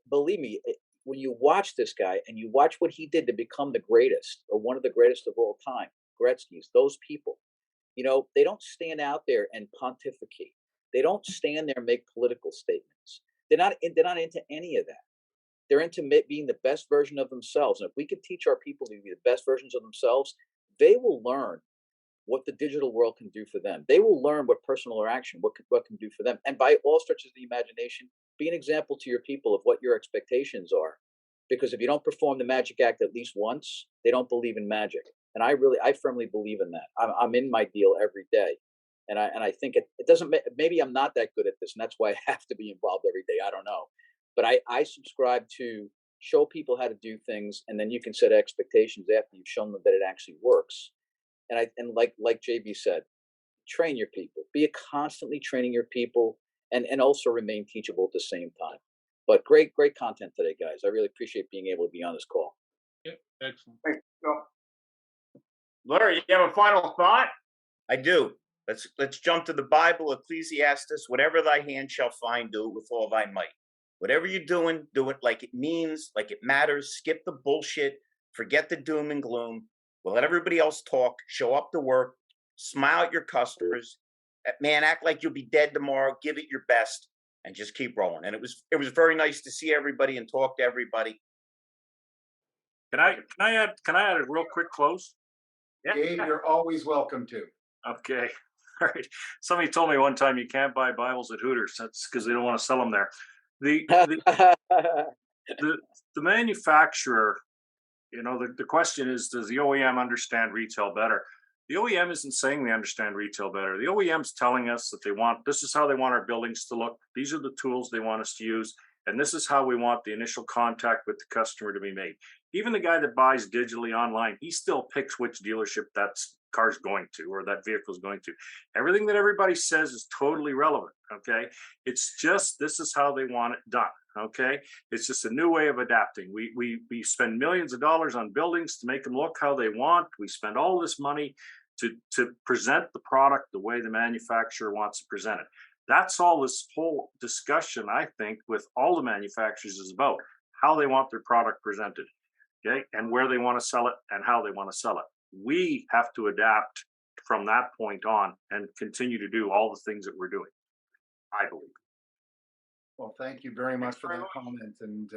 Believe me, when you watch this guy and you watch what he did to become the greatest or one of the greatest of all time, Gretzky's, those people, they don't stand out there and pontificate. They don't stand there and make political statements. They're not into any of that. They're into being the best version of themselves. And if we could teach our people to be the best versions of themselves, they will learn what the digital world can do for them. They will learn what personal interaction, what can do for them. And by all stretches of the imagination, be an example to your people of what your expectations are. Because if you don't perform the magic act at least once, they don't believe in magic. And I firmly believe in that. I'm in my deal every day. And I think it doesn't, maybe I'm not that good at this, and that's why I have to be involved every day. I don't know. But I subscribe to show people how to do things, and then you can set expectations after you've shown them that it actually works. And like JB said, train your people. Be constantly training your people, and also remain teachable at the same time. But great content today, guys. I really appreciate being able to be on this call. Yep, excellent. Thanks, Phil. Larry, you have a final thought? I do. Let's jump to the Bible, Ecclesiastes. Whatever thy hand shall find, do it with all thy might. Whatever you're doing, do it like it means, like it matters. Skip the bullshit. Forget the doom and gloom. We'll let everybody else talk. Show up to work. Smile at your customers. Man, act like you'll be dead tomorrow. Give it your best, and just keep rolling. And it was very nice to see everybody and talk to everybody. Can I add a real quick close? Yeah. Dave, you're always welcome to. Okay. All right. Somebody told me one time you can't buy Bibles at Hooters. That's because they don't want to sell them there. The manufacturer, the question is, does the OEM understand retail better? The OEM isn't saying they understand retail better. The OEM's telling us that this is how they want our buildings to look. These are the tools they want us to use. And this is how we want the initial contact with the customer to be made. Even the guy that buys digitally online, he still picks which dealership that car's going to, or that vehicle is going to. Everything that everybody says is totally relevant, okay? It's just, this is how they want it done, okay? It's just a new way of adapting. We spend millions of dollars on buildings to make them look how they want. We spend all this money to present the product the way the manufacturer wants to present it. That's all this whole discussion, I think, with all the manufacturers is about, how they want their product presented, okay, and where they want to sell it and how they want to sell it. We have to adapt from that point on and continue to do all the things that we're doing, I believe. Well, thank you very much for that comment. And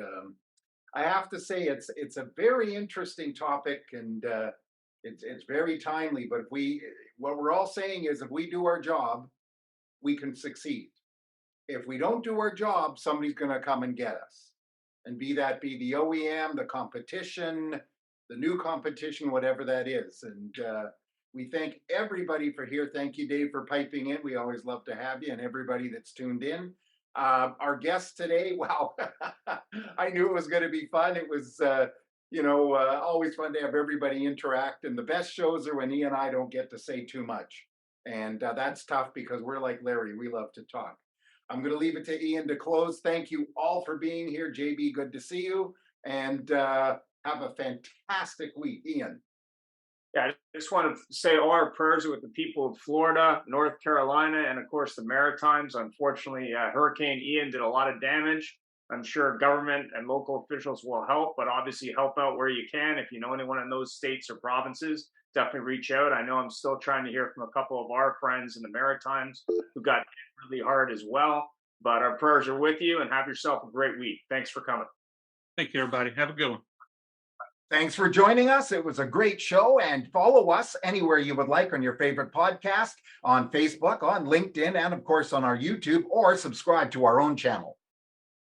I have to say, it's a very interesting topic, and it's very timely. But what we're all saying is, if we do our job, we can succeed. If we don't do our job, somebody's going to come and get us. And be the OEM, the competition, the new competition, whatever that is. And we thank everybody for here. Thank you, Dave, for piping in. We always love to have you, and everybody that's tuned in. Our guest today, wow, I knew it was going to be fun. It was, always fun to have everybody interact. And the best shows are when Ian and I don't get to say too much. And that's tough because we're like Larry. We love to talk. I'm going to leave it to Ian to close. Thank you all for being here. JB, good to see you. And have a fantastic week. Ian. Yeah, I just want to say all our prayers are with the people of Florida, North Carolina, and of course the Maritimes. Unfortunately, Hurricane Ian did a lot of damage. I'm sure government and local officials will help, but obviously help out where you can. If you know anyone in those states or provinces, definitely reach out. I know I'm still trying to hear from a couple of our friends in the Maritimes who got hit really hard as well. But our prayers are with you, and have yourself a great week. Thanks for coming. Thank you, everybody. Have a good one. Thanks for joining us. It was a great show, and follow us anywhere you would like on your favorite podcast, on Facebook, on LinkedIn, and of course on our YouTube, or subscribe to our own channel.